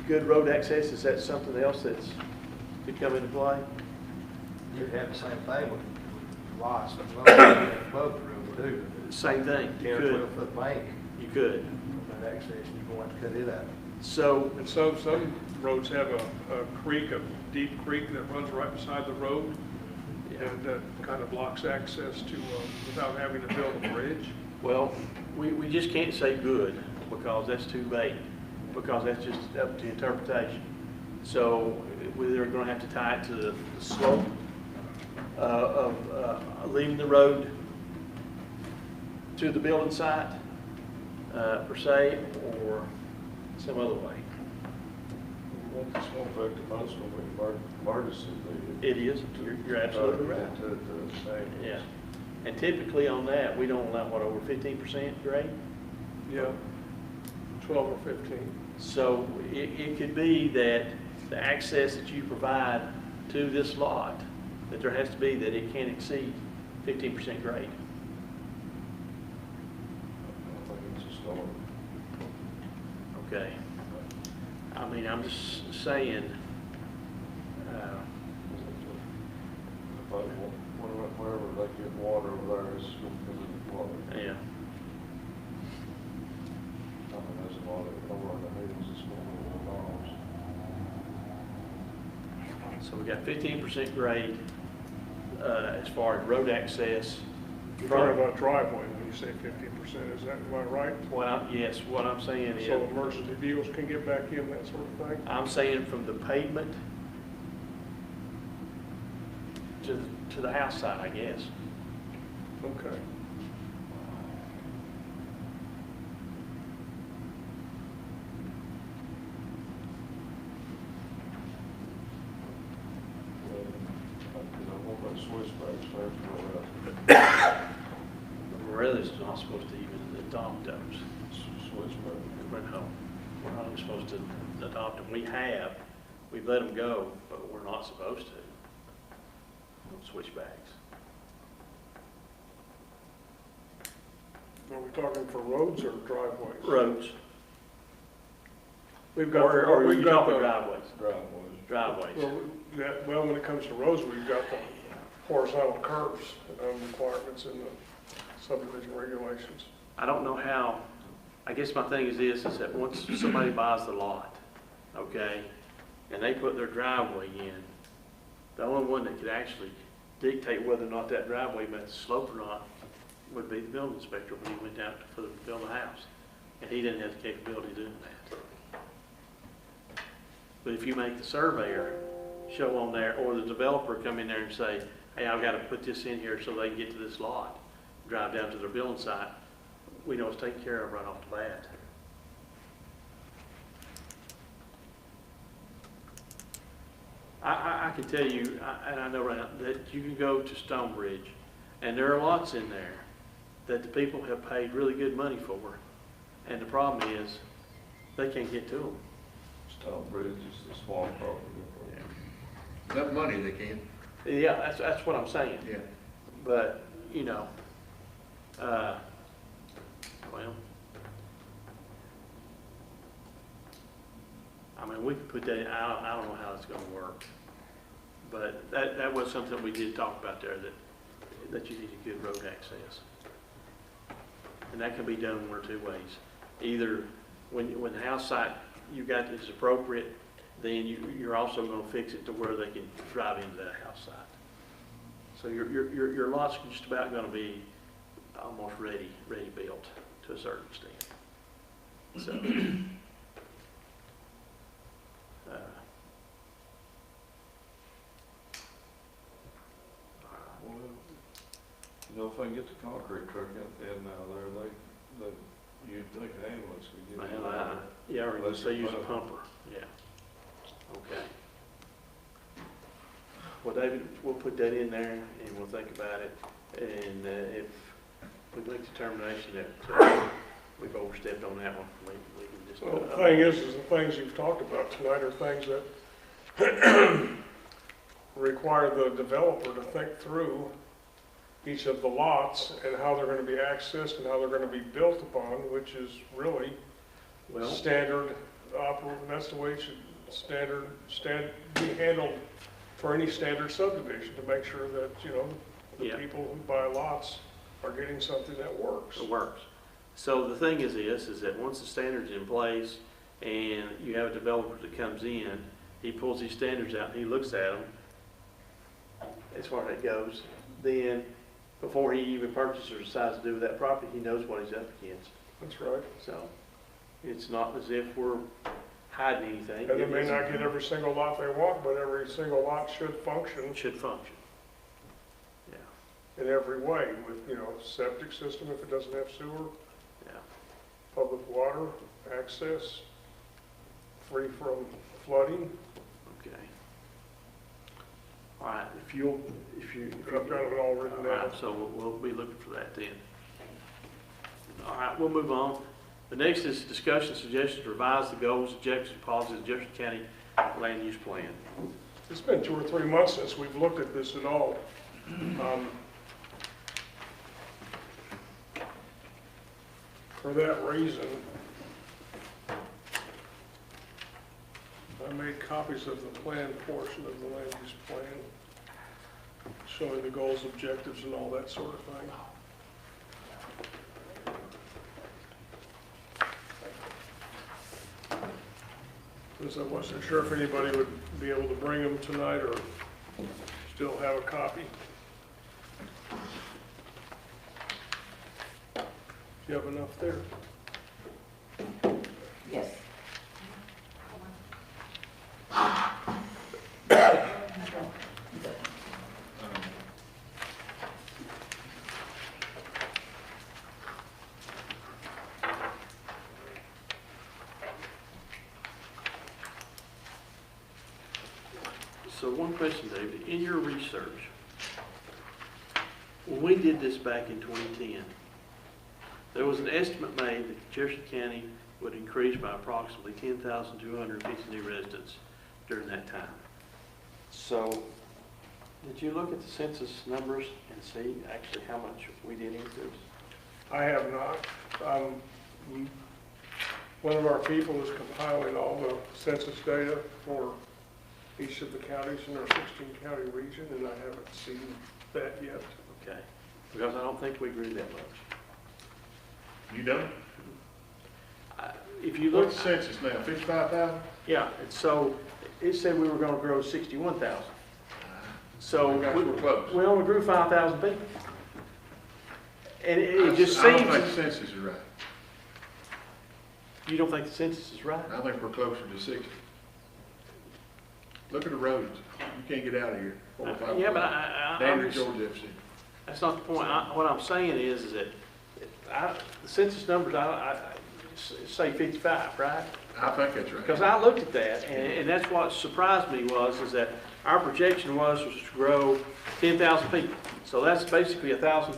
good road access, is that something else that's could come into play? You'd have the same thing with lots above the road too. Same thing, you 10 or could, 12 foot bank, you could. that access, you're going to cut it out. So, And some roads have a creek, a deep creek that runs right beside the road, and that kind of blocks access to, without having to build a bridge. well, we just can't say good, because that's too vague, because that's just up to interpretation. So, we're gonna have to tie it to the slope of leaving the road to the building site, per se, or some other way. I think it's going to affect the most of the emergency. It is, you're absolutely right. To the same. Yeah, and typically on that, we don't allow, what, over 15% grade? Yeah, 12 or 15. So it could be that the access that you provide to this lot, that there has to be that it can't exceed 15% grade. I think it's a start. Okay. I mean, I'm just saying, Wherever they get water over there, it's going to be water. yeah. I mean, there's a lot of, over in the hills, it's going to be miles. So we got 15% grade as far as road access. You're talking about driveway when you say 50%, is that, am I right? Well, yes, what I'm saying So is, emergency vehicles can get back in, that sort of thing? I'm saying from the pavement to the house side, I guess. Okay. What about switchbacks first? Morelli's is not supposed to even adopt those. Switchback. We're not supposed to adopt them. We've let them go, but we're not supposed to. Switchbacks. Are we talking for roads or driveways? Roads. We've got, Or you we've got talking the, driveways? Driveways. Driveways. well, when it comes to roads, we've got the horizontal curves requirements in the subdivision regulations. I don't know how, I guess my thing is this, is that once somebody buys the lot, okay, and they put their driveway in, the only one that could actually dictate whether or not that driveway met the slope or not would be the building inspector when he went down to build a house. And he didn't have the capability of doing that. But if you make the surveyor show on there, or the developer come in there and say, hey, I've got to put this in here so they can get to this lot, drive down to their building site, we know it's taken care of right off the bat. I can tell you, and I know right now, that you can go to Stonebridge, and there are lots in there that the people have paid really good money for, and the problem is, they can't get to them. Stone Bridge is the small property. Enough money they can. Yeah, that's what I'm saying. Yeah. But, you know, well, I mean, we could put that in, I don't know how it's gonna work. But that was something we did talk about there, that you need a good road access. And that can be done one or two ways. Either when the house site you got is appropriate, then you're also gonna fix it to where they can drive into that house site. So your lot's just about gonna be almost ready built to a certain extent. So, Well, you know, if I can get the concrete truck in now there, you'd think an ambulance could get in well, there. yeah, or Unless they it's use a better. pumper, yeah. Okay. Well, David, we'll put that in there and we'll think about it. And if we make the determination that we've overstepped on that one, we can just. Well, the thing is the things you've talked about tonight are things that require the developer to think through each of the lots and how they're gonna be accessed and how they're gonna be built upon, which is really Well, standard that's the way it should be handled for any standard subdivision, to make sure that, you know, the Yeah. people who buy lots are getting something that works. it works. So the thing is this, is that once the standard's in place and you have a developer that comes in, he pulls these standards out and he looks at them, as far as that goes, then before he even purchases or decides to do with that property, he knows what he's up against. That's right. So it's not as if we're hiding anything. And they It may is- not get every single lot they want, but every single lot should function It should function. Yeah, in every way with, you know, septic system if it doesn't have sewer, yeah. public water, access, free from flooding. Okay. All right, if you. I've got it all written All down. right, so we'll be looking for that then. All right, we'll move on. The next is discussion suggestions to revise the goals, objectives, and policies of the Jefferson County Land Use Plan. It's been 2 or 3 months since we've looked at this at all. For that reason, I made copies of the plan portion of the land use plan, showing the goals, objectives, and all that sort of thing. Because I wasn't sure if anybody would be able to bring them tonight or still have a copy. Do you have enough there? Yes. So one question, David, in your research, when we did this back in 2010, there was an estimate made that Jefferson County would increase by approximately 10,250 new residents during that time. So, did you look at the census numbers and see actually how much we did increase? I have not. One of our people is compiling all the census data for each of the counties in our 16-county region, and I haven't seen that yet. Okay, because I don't think we grew that much. You don't? If you look, What's the census now, 55,000? yeah, and so it said we were gonna grow 61,000. So You guys were close. we only grew 5,000 people. And it just I don't seems, think the census is right. you don't think the census is right? I think we're closer to 60. Look at the roads. You can't get out of here. 4 or 5 Yeah, but blocks. I'm Down to just- George Jefferson. That's not the point. What I'm saying is that the census numbers, I say 55, right? I think that's right. Because I looked at that, and that's what surprised me is that our projection was to grow 10,000 people. So that's basically 1,000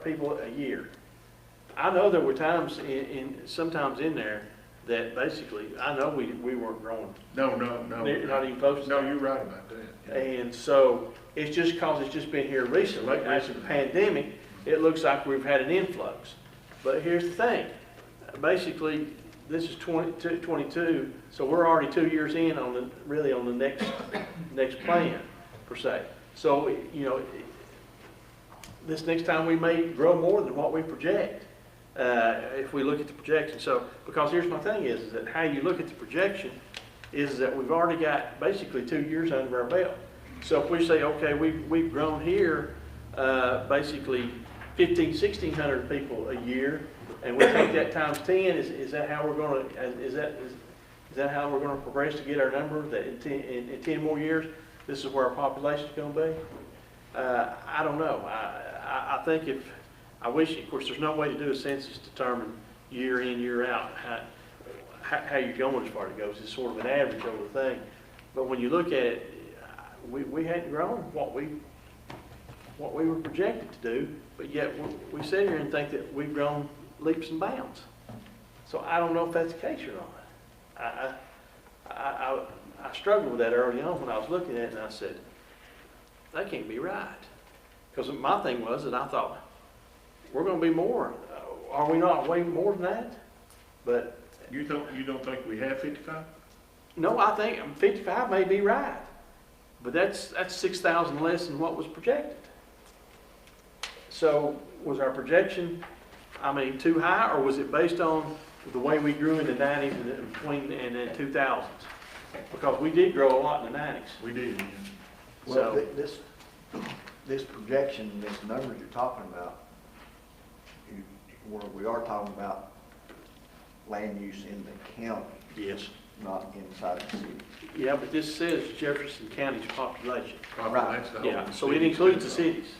people a year. I know there were times sometimes in there that basically, I know we weren't growing, No. not even close to No, that. you're right about that. Yeah. And so it's just because it's just been here recently, after the pandemic, it looks like we've had an influx. But here's the thing, basically, this is 22, so we're already 2 years in on the next plan, per se. So, you know, this next time we may grow more than what we project, if we look at the projection. So, because here's my thing is that how you look at the projection is that we've already got basically 2 years under our belt. So if we say, okay, we've grown here, basically 1,600 people a year, and we take that times 10, is that how we're gonna, is that how we're gonna progress to get our number, that in 10 more years, this is where our population's gonna be? I don't know. I think I wish, of course, there's no way to do a census to determine year in, year out how you're going as far as it goes. It's sort of an average over the thing. But when you look at it, we hadn't grown what we were projected to do, but yet we sit here and think that we've grown leaps and bounds. So I don't know if that's the case or not. I struggled with that early on when I was looking at it, and I said, that can't be right. Because my thing was that I thought, we're gonna be more, are we not way more than that? But, You don't think we have 55? no, I think 55 may be right, but that's 6,000 less than what was projected. So, was our projection, I mean, too high, or was it based on the way we grew in the 90s and the 2000s? Because we did grow a lot in the 90s. We did, yeah. Well, So- this projection, this numbers you're talking about, we are talking about land use in the county, Yes. not inside the city. Yeah, but this says Jefferson County's population. Right. That's the whole Yeah, so it city. includes the cities.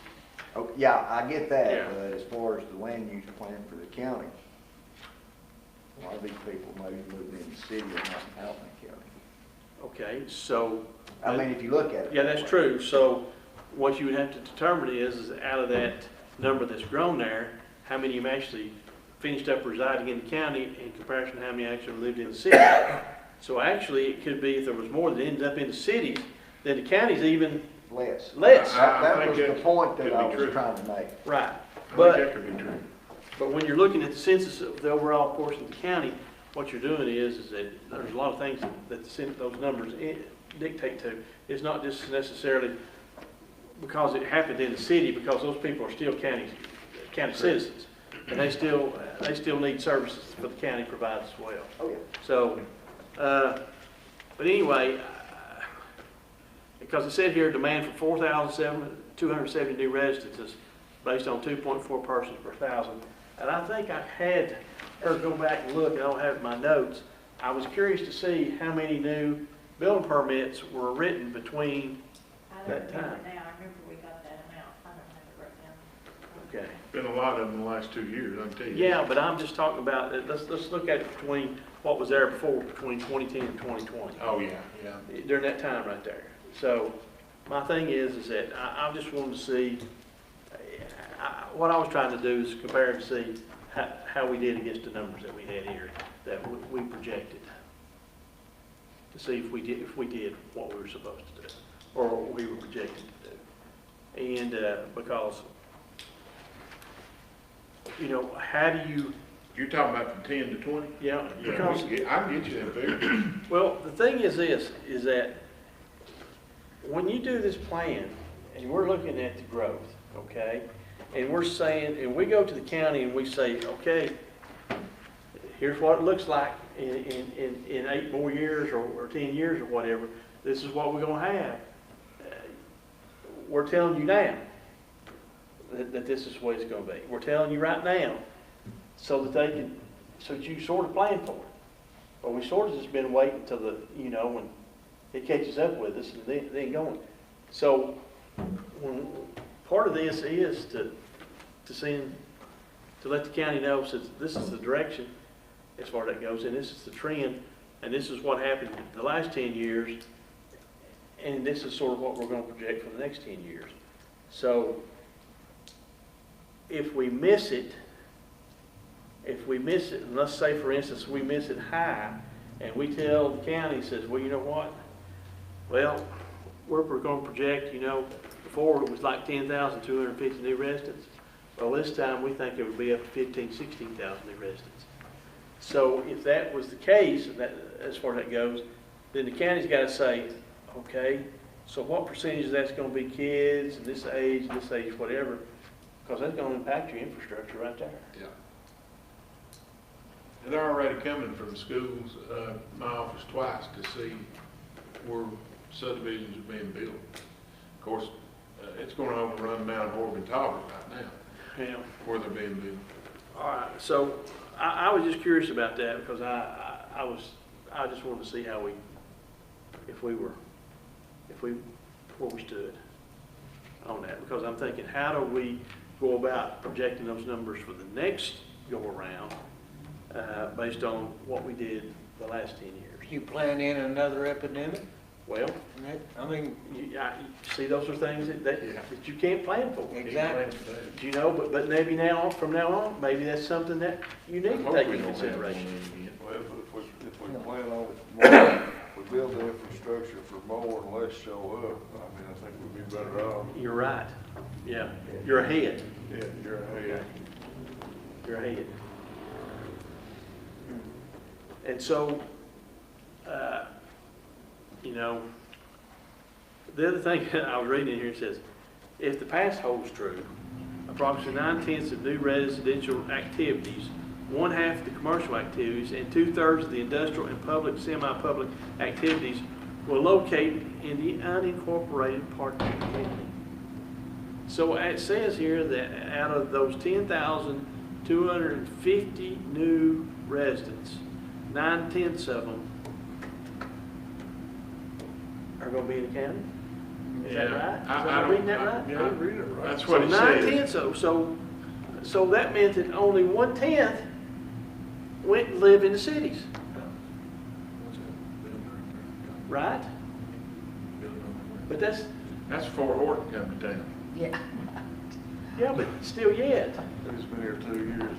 Oh, yeah, I get Yeah. that, but as far as the land use plan for the county, a lot of these people maybe live in the city and not out in the county. Okay, so. I mean, if you look at it. Yeah, that's true. So what you would have to determine is out of that number that's grown there, how many of them actually finished up residing in the county in comparison to how many actually lived in the city. So actually, it could be if there was more that ended up in the cities, then the county's even Less. less. I That think was the that point could that be I was true. trying to make. Right. I think But, that could be true. but when you're looking at the census of the overall portion of the county, what you're doing is that there's a lot of things that those numbers dictate to. It's not just necessarily because it happened in the city, because those people are still county citizens. And they still need services for the county provides as well. Oh, yeah. So, but anyway, because it said here, demand for 4,270 new residences based on 2.4 persons per thousand. And I think I had her go back and look, and I don't have it in my notes. I was curious to see how many new building permits were written between I that don't remember time. now, I remember we got that amount, I don't have it wrote down. Okay. Been a lot of them in the last 2 years, I can tell you. Yeah, but I'm just talking about, let's look at it between what was there before, between 2010 and 2020. Oh, yeah, yeah. During that time right there. So my thing is that I just wanted to see, what I was trying to do is compare and see how we did against the numbers that we had here, that we projected. To see if we did what we were supposed to do, or what we were projected to do. And because, you know, how do you, You're talking about from 10 to 20? yeah, Yeah, because, I can get you that figure. well, the thing is this, is that when you do this plan, and we're looking at the growth, okay? And we're saying, and we go to the county and we say, okay, here's what it looks like in 8 more years or 10 years or whatever. This is what we're gonna have. We're telling you now that this is the way it's gonna be. We're telling you right now so that so that you sort of plan for it. But we sort of just been waiting till when it catches up with us and then going. So part of this is to let the county know, since this is the direction as far as that goes, and this is the trend, and this is what happened the last 10 years, and this is sort of what we're going to project for the next 10 years. So if we miss it, and let's say for instance we miss it high, and we tell the county, says, well, you know what? Well, we're going to project, before it was like 10,250 new residents. Well, this time we think it would be up to 15,000, 16,000 new residents. So if that was the case, as far as that goes, then the county's got to say, okay, so what percentage of that's going to be kids, and this age, whatever, because that's going to impact your infrastructure right there. Yeah. And they're already coming from schools, my office twice to see where subdivisions are being built. Of course, it's going to overrun Mount Horgan Tauber right now, Yeah. where they're being built. All right, so I was just curious about that because I just wanted to see how where we stood on that, because I'm thinking, how do we go about projecting those numbers for the next go around based on what we did the last 10 years? You plan in another epidemic? Well, I mean, you see, those are things that you can't plan for. exactly. But maybe from now on, maybe that's something that you need to take into consideration. Well, if we build the infrastructure for more and less show up, I mean, I think we'd be better off. You're right. Yeah, you're ahead. Yeah, you're ahead. You're ahead. And so, you know, the other thing I was reading in here, it says, if the past holds true, approximately 9/10 of new residential activities, 1/2 of the commercial activities, and 2/3 of the industrial and public, semi-public activities will locate in the unincorporated part of the county. So it says here that out of those 10,250 new residents, 9/10 of them are going to be in the county? Is that right? Am I reading that right? Yeah, you read it right. So That's what it says. 9/10, so that meant that only 1/10 went and lived in the cities, right? But that's, Fort Horton coming down. Yeah. yeah, but still yet. It's been here 2 years,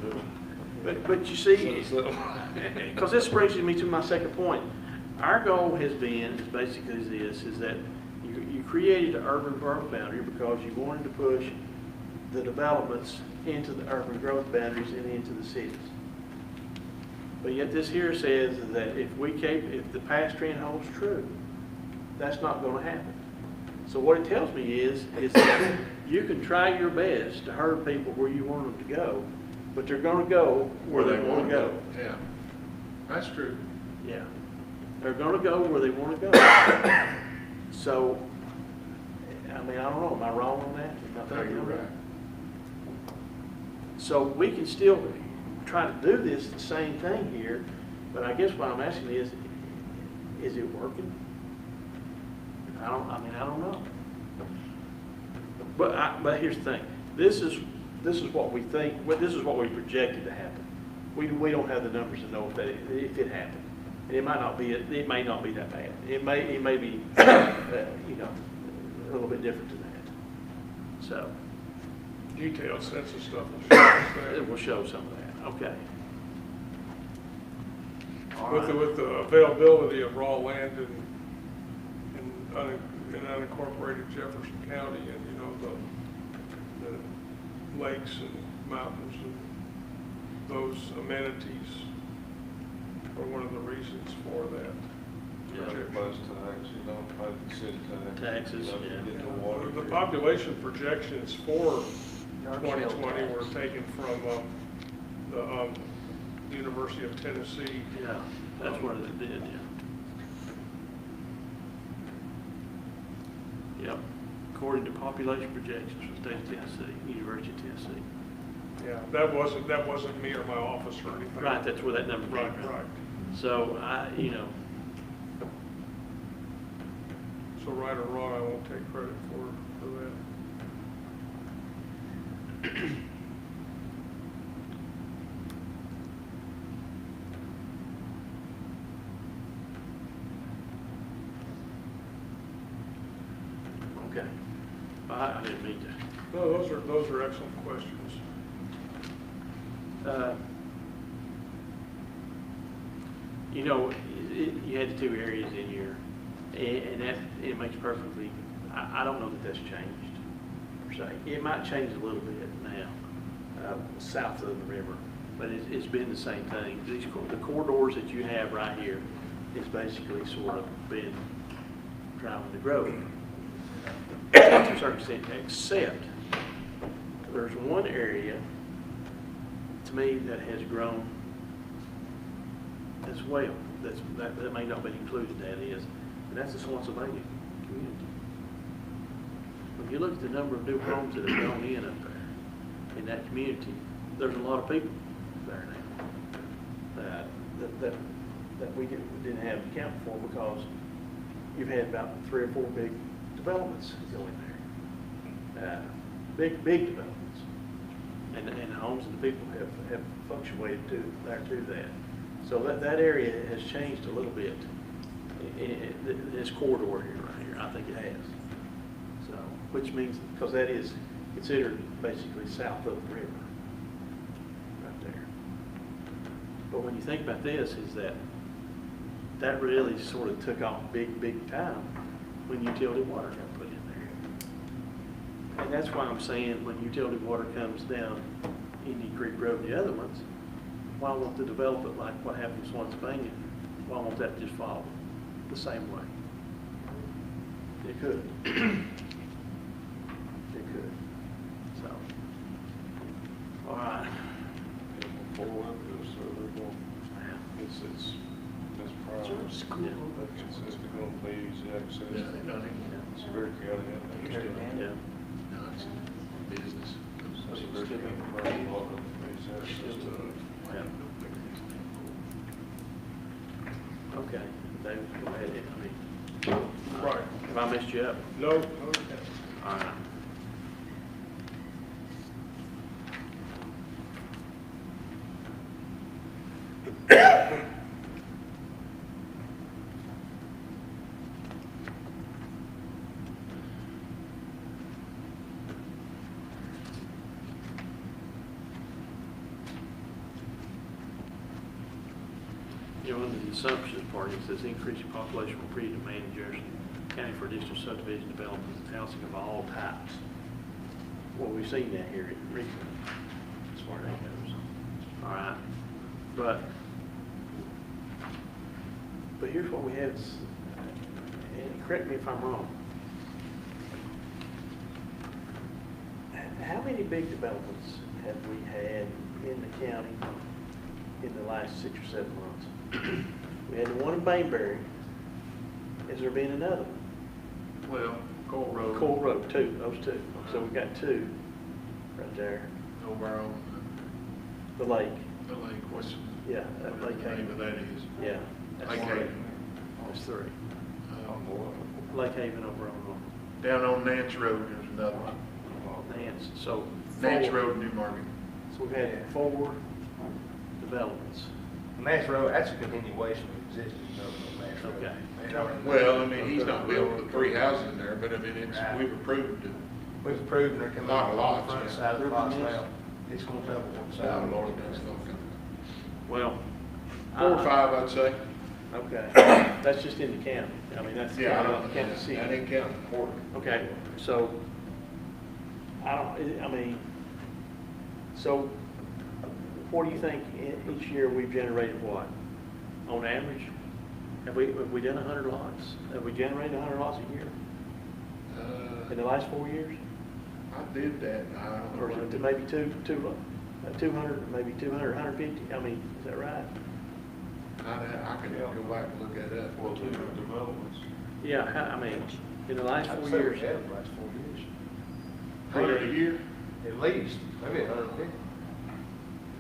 But you see, so. because this brings me to my second point. Our goal has been, is basically this, is that you created an urban growth boundary because you wanted to push the developments into the urban growth boundaries and into the cities. But yet this here says that if the past trend holds true, that's not going to happen. So what it tells me is that you can try your best to herd people where you want them to go, but they're going to go where they want to go. Yeah, that's true. Yeah. They're going to go where they want to go. So, I mean, I don't know, am I wrong on that? Am I No, thinking you're on that? right. So we can still try to do this, the same thing here, but I guess what I'm asking is it working? I don't know. But here's the thing. This is what we think, this is what we projected to happen. We don't have the numbers to know if it happened. It might not be, it may not be that bad. It may be, you know, a little bit different than that. So, Detailed census stuff will show us that. it will show some of that. Okay. All With right. the availability of raw land in unincorporated Jefferson County, and, you know, the lakes and mountains and those amenities are one of the reasons for that. Yeah. Bus tax, you don't pay the city tax. Taxes, You know, yeah. Get the water. The population projections for 2020 were taken from the University of Tennessee. Yeah, that's what it did, yeah. Yep, according to population projections for the state of Tennessee, University of Tennessee. Yeah, that wasn't me or my office or anything. Right, that's where that number came Right, from. right. So, you know, So right or wrong, I won't take credit for that. okay. I didn't mean to. No, those are excellent questions. You know, you had the two areas in here, and that, it makes perfectly, I don't know that that's changed, per se. It might change a little bit now, south of the river, but it's been the same thing. The corridors that you have right here is basically sort of been driving the growth to a certain extent, except there's one area, to me, that has grown as well, that may not be included, that is, and that's the Swansylvania community. When you look at the number of new homes that have gone in up there, in that community, there's a lot of people there now, that we didn't have to count for, because you've had about 3 or 4 big developments go in there. Big developments. And homes and the people have fluctuated to that. So that area has changed a little bit in this corridor here, right here. I think it has. So, which means, because that is considered basically south of the river, right there. But when you think about this, is that that really sort of took off big time when utility water got put in there. And that's why I'm saying when utility water comes down Indian Creek Road and the other ones, why won't they develop it like what happened in Swansbania? Why won't that just follow the same way? It could. It could. So, all right. Before this, so they're going, it's private. It's gonna be easy access. Yeah, they've done it. It's very county. Yeah. No, it's business. It's very county. A lot of easy access to it. Yeah. Okay, David, go ahead. I mean, Right. have I messed you up? No, no, All right. You know, under the assumptions part, it says increasing population will create demand in Jefferson County for additional subdivision development and housing of all types. Well, we've seen that here recently, as far as that goes. All right, but here's what we have, and correct me if I'm wrong. How many big developments have we had in the county in the last 6 or 7 months? We had the one in Bainbury. Has there been another one? Well, Court Road. Coal Road, two, those two. So we've got two right there. Over on The lake, the lake, what's yeah, that Lake the name Haven. of that is? Yeah. that's Lake three. Haven. That's three. Um, Lake Haven over on Down on Nance Road, there's another one. Nance, so. Nance four. Road, New Market. So we've had 4 developments. Nash Road, that's a continuation of existing development on Nash Road. Okay. They don't- Well, I mean, he's not built the 3 houses in there, but I mean, it's, we've approved it. We've approved and they're coming Lot out of on lots, the front yeah. side of the lots now. It's gonna double one Oh, side. Lord, that's not coming. Well. 4 or 5, I'd say. Okay, that's just in the county. I mean, that's Yeah, I county, don't, county city. that ain't counting the court. Okay, so, I mean, so what do you think each year we've generated what? On average? Have we done 100 lots? Have we generated 100 lots a year in the last 4 years? I did that, I don't know. Or is it maybe 200, maybe 200, 150? I mean, is that right? I can go back and look that up. Well, two developments. Yeah, I mean, in the last I'd 4 say we years. have the last 4 years. 100 a year? At least, maybe 150.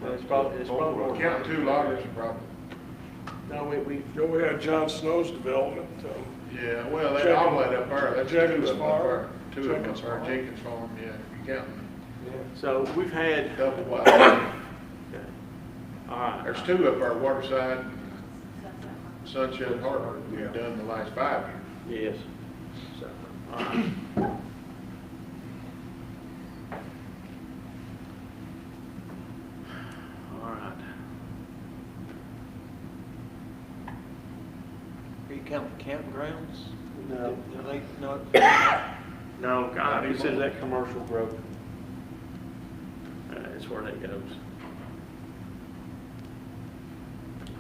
Well, it's probably more. Count 2 loggers, probably. No, we, You know, we had John Snow's development, Yeah, well, that, all that up there, that's 2 of Jenkins them up there. Farm. 2 of them up Jenkins there, Farm. Jenkins Farm, yeah, if you count them. so we've had, Double wide. okay. All right. There's 2 up there, Waterside, Sunshine Harbor, we've done the last 5 years. Yes. So, all right. All right. Are you counting campgrounds? No. Do they not? No, I Not consider anymore. that commercial growth. That's where that goes.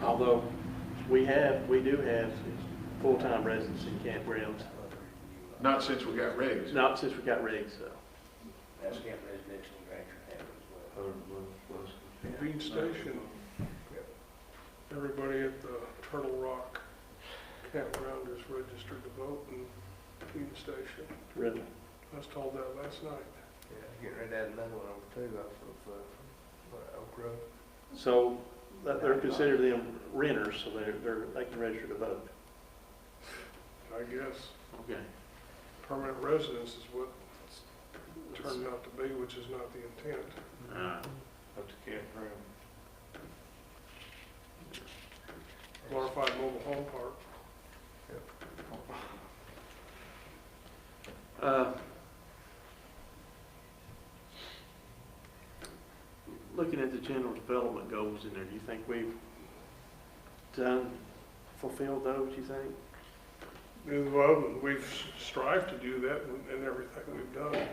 Although, we do have full-time residents in campgrounds, Not since we got regs. not since we got rigs, so. That's Camp Residential and Grantry Hamlet as well. Bean Station, everybody at the Turtle Rock campground is registered to vote in Bean Station. Really. I was told that last night. Yeah, getting ready to add another one over 2 off of Oak Road. So, they're considered them renters, so they can register to vote. I guess Okay. permanent residence is what it's turned out to be, which is not the intent. All right. Up to campground. Glorified mobile home park. Looking at the general development goals in there, do you think we've done fulfilled those, you think? Well, we've strived to do that in everything we've done.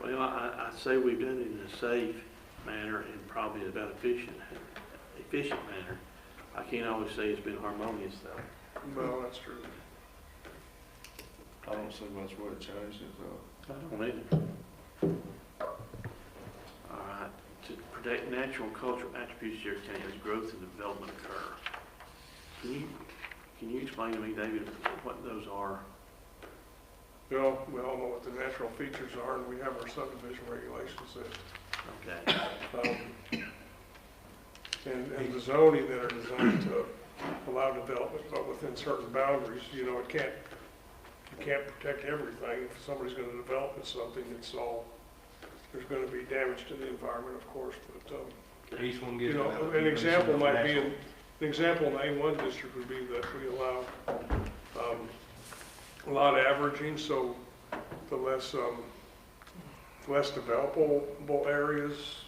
Well, I say we've done it in a safe manner and probably about efficient manner. I can't always say it's been harmonious though. Well, that's true. I don't see much way to change it though. I don't either. All right, to protect natural and cultural attributes of your county as growth and development occur. Can you explain to me, David, what those are? Well, we all know what the natural features are, and we have our subdivision regulations Okay. and the zoning that are designed to allow development, but within certain boundaries. You know, you can't protect everything. If somebody's going to develop something, there's going to be damage to the environment, of course, but, Each one you gets. know, an example might be, an example in the A1 district would be that we allow, a lot of averaging, so the less developable areas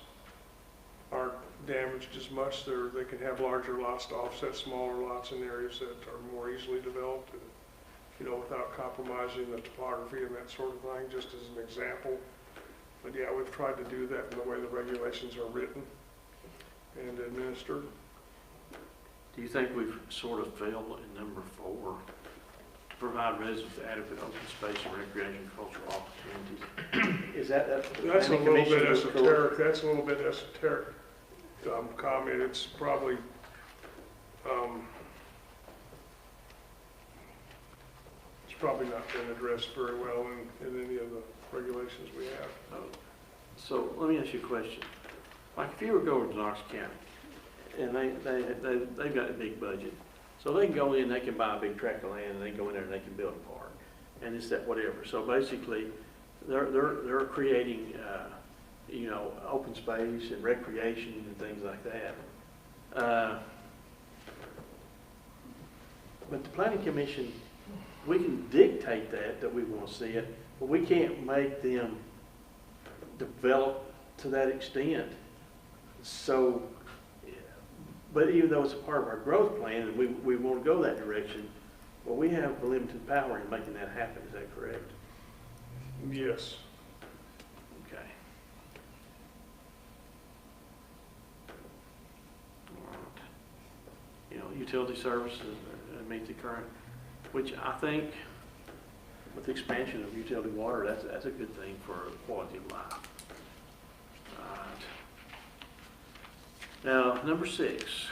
aren't damaged as much. They can have larger lots to offset smaller lots in areas that are more easily developed, and, you know, without compromising the topography and that sort of thing, just as an example. But yeah, we've tried to do that in the way the regulations are written and administered. Do you think we've sort of failed in number 4? Provide residents with adequate open space and recreation and cultural opportunities. Is that That's a planning little bit commission was esoteric. That's a little bit esoteric comment. It's probably not been addressed very well in any of the regulations we have. So let me ask you a question. Like if you were going to Knox County, and they've got a big budget, so they can go in, they can buy a big tract of land, and they can go in there and they can build a park, and it's that whatever. So basically, they're creating, you know, open space and recreation and things like that. But the planning commission, we can dictate that we want to see it, but we can't make them develop to that extent. So, but even though it's a part of our growth plan and we want to go that direction, well, we have limited power in making that happen. Is that correct? Yes. Okay. All right. You know, utility services meet the current, which I think with the expansion of utility water, that's a good thing for quality of life. All right. Now, number 6.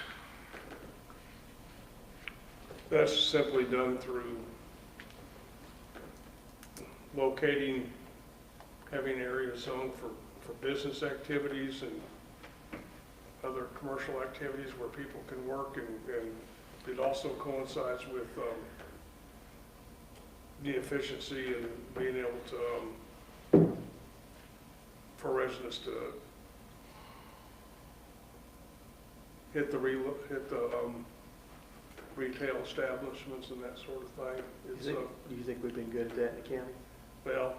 That's simply done through locating, having areas zoned for business activities and other commercial activities where people can work, and it also coincides with the efficiency and being able to, for residents to hit the retail establishments and that sort of thing. It's, Do you think we've been good at that in the county? well,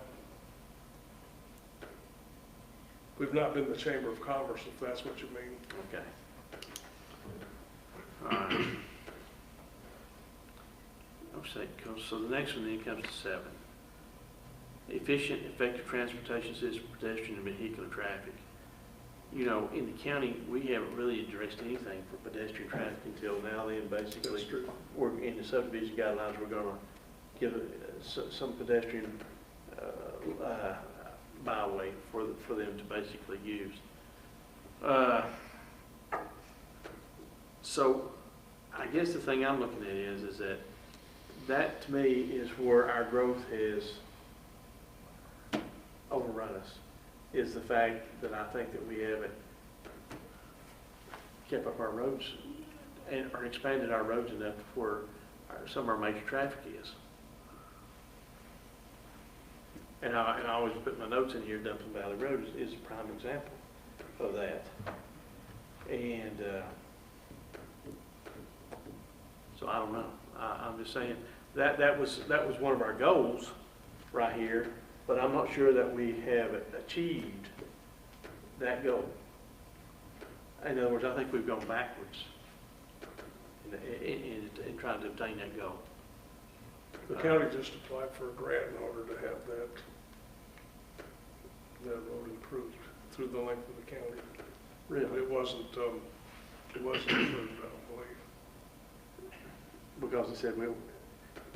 we've not been the Chamber of Commerce, if that's what you mean. Okay. All right. So the next one then comes to 7. Efficient, effective transportation system for pedestrian and vehicular traffic. You know, in the county, we haven't really addressed anything for pedestrian traffic until now. Then basically, That's true. we're in the subdivision guidelines. We're going to give some pedestrian byway for them to basically use. So, I guess the thing I'm looking at is that to me is where our growth has overrun us. Is the fact that I think that we haven't kept up our roads or expanded our roads enough to where some of our major traffic is. And I always put my notes in here. Dumpling Valley Road is a prime example of that. And so I don't know. I'm just saying that was one of our goals right here. But I'm not sure that we have achieved that goal. In other words, I think we've gone backwards. in trying to obtain that goal. The county just applied for a grant in order to have that road improved through the length of the county. Really? It wasn't approved, I don't believe. Because it said, when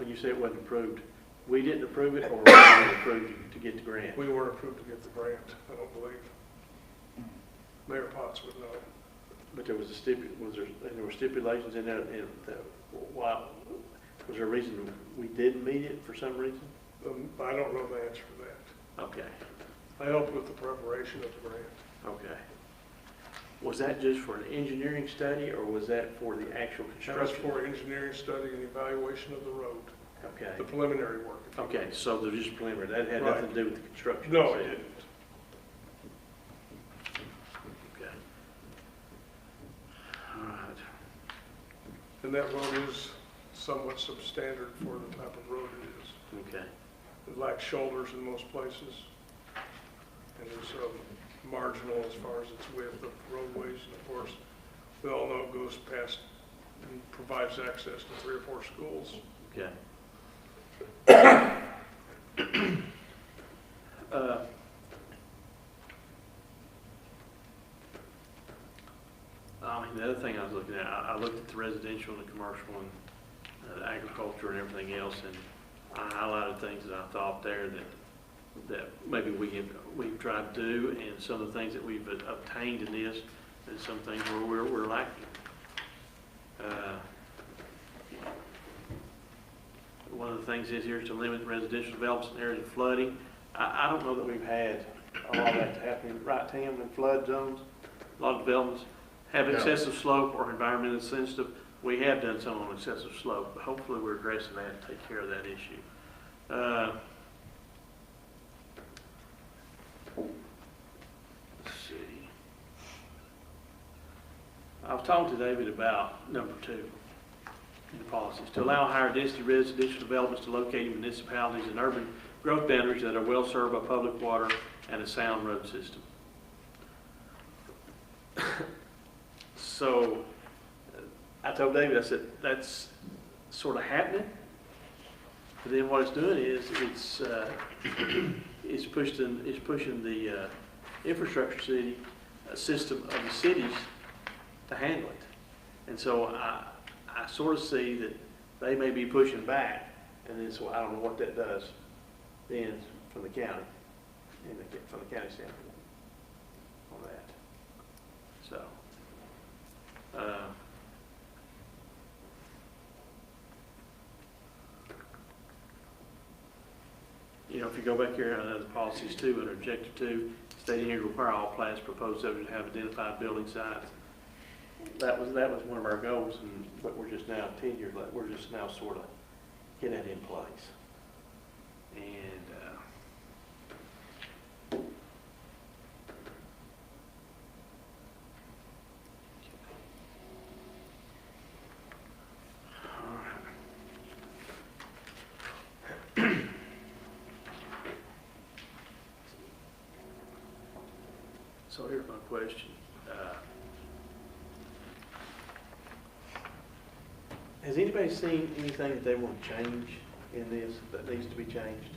you say it wasn't approved, we didn't approve it, or we weren't approved to get the grant? We weren't approved to get the grant, I don't believe. Mayor Potts would know. But there was there were stipulations in there, why, was there a reason we didn't meet it for some reason? I don't know the answer to that. Okay, I helped with the preparation of the grant. okay. Was that just for an engineering study, or was that for the actual That was construction? for engineering study and evaluation of the road, Okay, the preliminary work. okay, so they're just preliminary, that had Right. nothing to do with the construction? No, it itself? didn't. Okay. All right. And that road is somewhat substandard for the type of road it is. Okay, It lacks shoulders in most places, and is marginal as far as its width of roadways. And of course, we all know it goes past and provides access to 3 or 4 schools. okay. The other thing I was looking at, I looked at the residential and the commercial and agriculture and everything else, and I highlighted things that I thought there that maybe we've tried to do, and some of the things that we've obtained in this, and some things where we're lacking. One of the things is here to limit residential developments in areas of flooding. I don't know that we've had a lot of that to happen, right, Tim, in flood zones. A lot of developments have excessive slope or environmentally sensitive. We have done some on excessive slope, but hopefully we're addressing that and take care of that issue. Let's see. I was talking to David about number 2 in the policies, to allow higher density residential developments to locate in municipalities and urban growth boundaries that are well served by public water and a sound road system. So I told David, I said, that's sort of happening. But then what it's doing is it's pushing the infrastructure city system of the cities to handle it. And so I sort of see that they may be pushing back, and then so I don't know what that does then from the county, from the county standpoint on that. So. If you go back here under the policies too, under objective 2, stating here to require all plans proposed subject to have identified building sites. That was one of our goals, but we're just now 10 years later. We're just now sort of getting that in place. And so here's my question. Has anybody seen anything that they want to change in this that needs to be changed?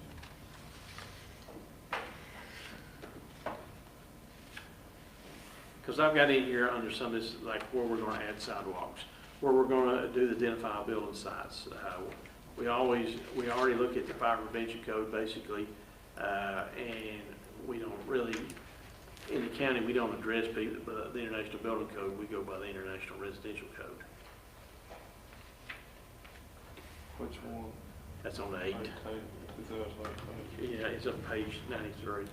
Because I've got in here under some of this, like where we're going to add sidewalks, where we're going to do the identified building sites. We already look at the fire prevention code basically, and we don't really, in the county, we don't address people, the International Building Code. We go by the International Residential Code. Which one? That's on the 8. 2018. Yeah, it's on page 93.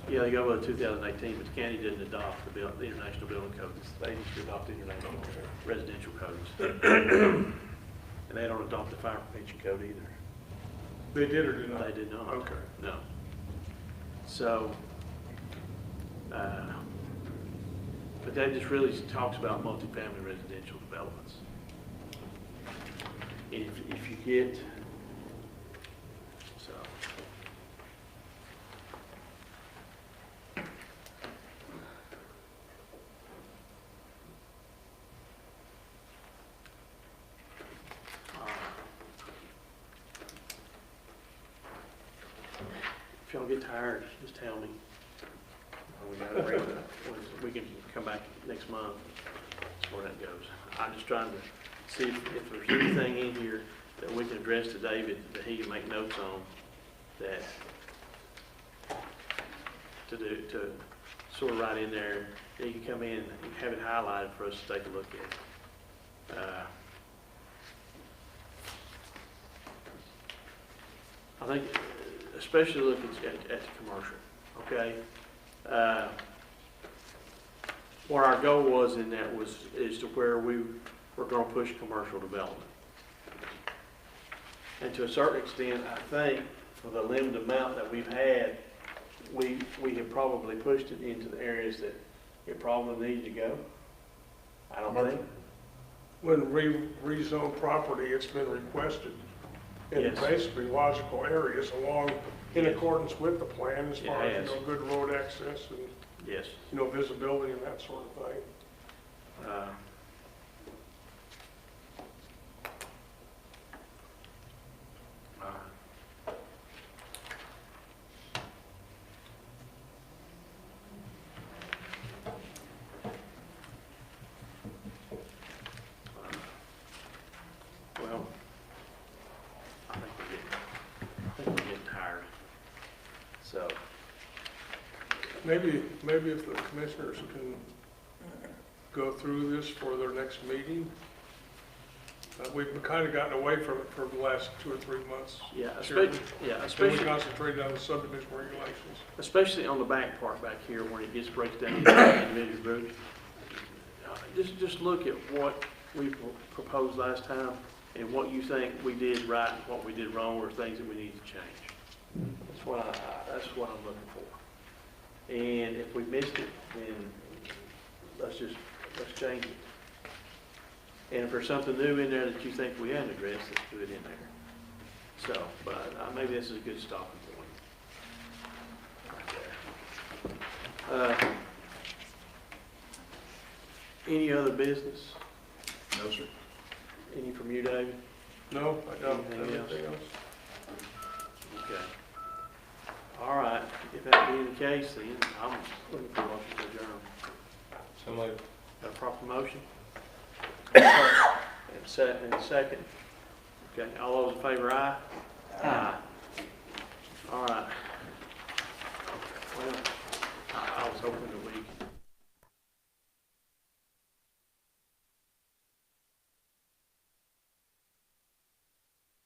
Yeah, they go by the 2018, but the county didn't adopt the International Building Code. They used to adopt the International Residential Codes. And they don't adopt the Fire Prevention Code either. They did or did not? They did not. Okay. No. So, but that just really talks about multifamily residential developments. If you get, so. y'all get tired, just tell me. We got to bring it up. We can come back next month, that's where that goes. I'm just trying to see if there's anything in here that we can address to David, that he can make notes on, that, to sort of write in there. He can come in and have it highlighted for us to take a look at. I think, especially looking at the commercial, okay? What our goal was in that is to where we were gonna push commercial development. And to a certain extent, I think, for the limited amount that we've had, we have probably pushed it into the areas that it probably needed to go. I don't think. When rezone property, it's been requested in Yes. basically logical areas along, in accordance with the plan as It far as, has. good road access and, Yes. visibility and that sort of thing. Well, I think we're getting tired. So, Maybe if the commissioners can go through this for their next meeting. We've kind of gotten away from it for the last 2 or 3 months. yeah, Chairman. especially, And we especially, concentrated on the subdivision regulations. especially on the back part back here where it gets breaks down into individual groups. Just look at what we proposed last time and what you think we did right and what we did wrong, or things that we need to change. That's what I'm looking for. And if we missed it, then let's change it. And if there's something new in there that you think we hadn't addressed, let's do it in there. So, but maybe this is a good stopping point. Right there. Any other business? No, sir. Any from you, David? No, I don't. Anything else? Anything else? Okay. All right, if that being the case, then I'm looking for a motion to adjourn. Somebody, Got a proper motion? And second? Okay, all those in favor, aye? Aye. All right. Well, I was hoping that we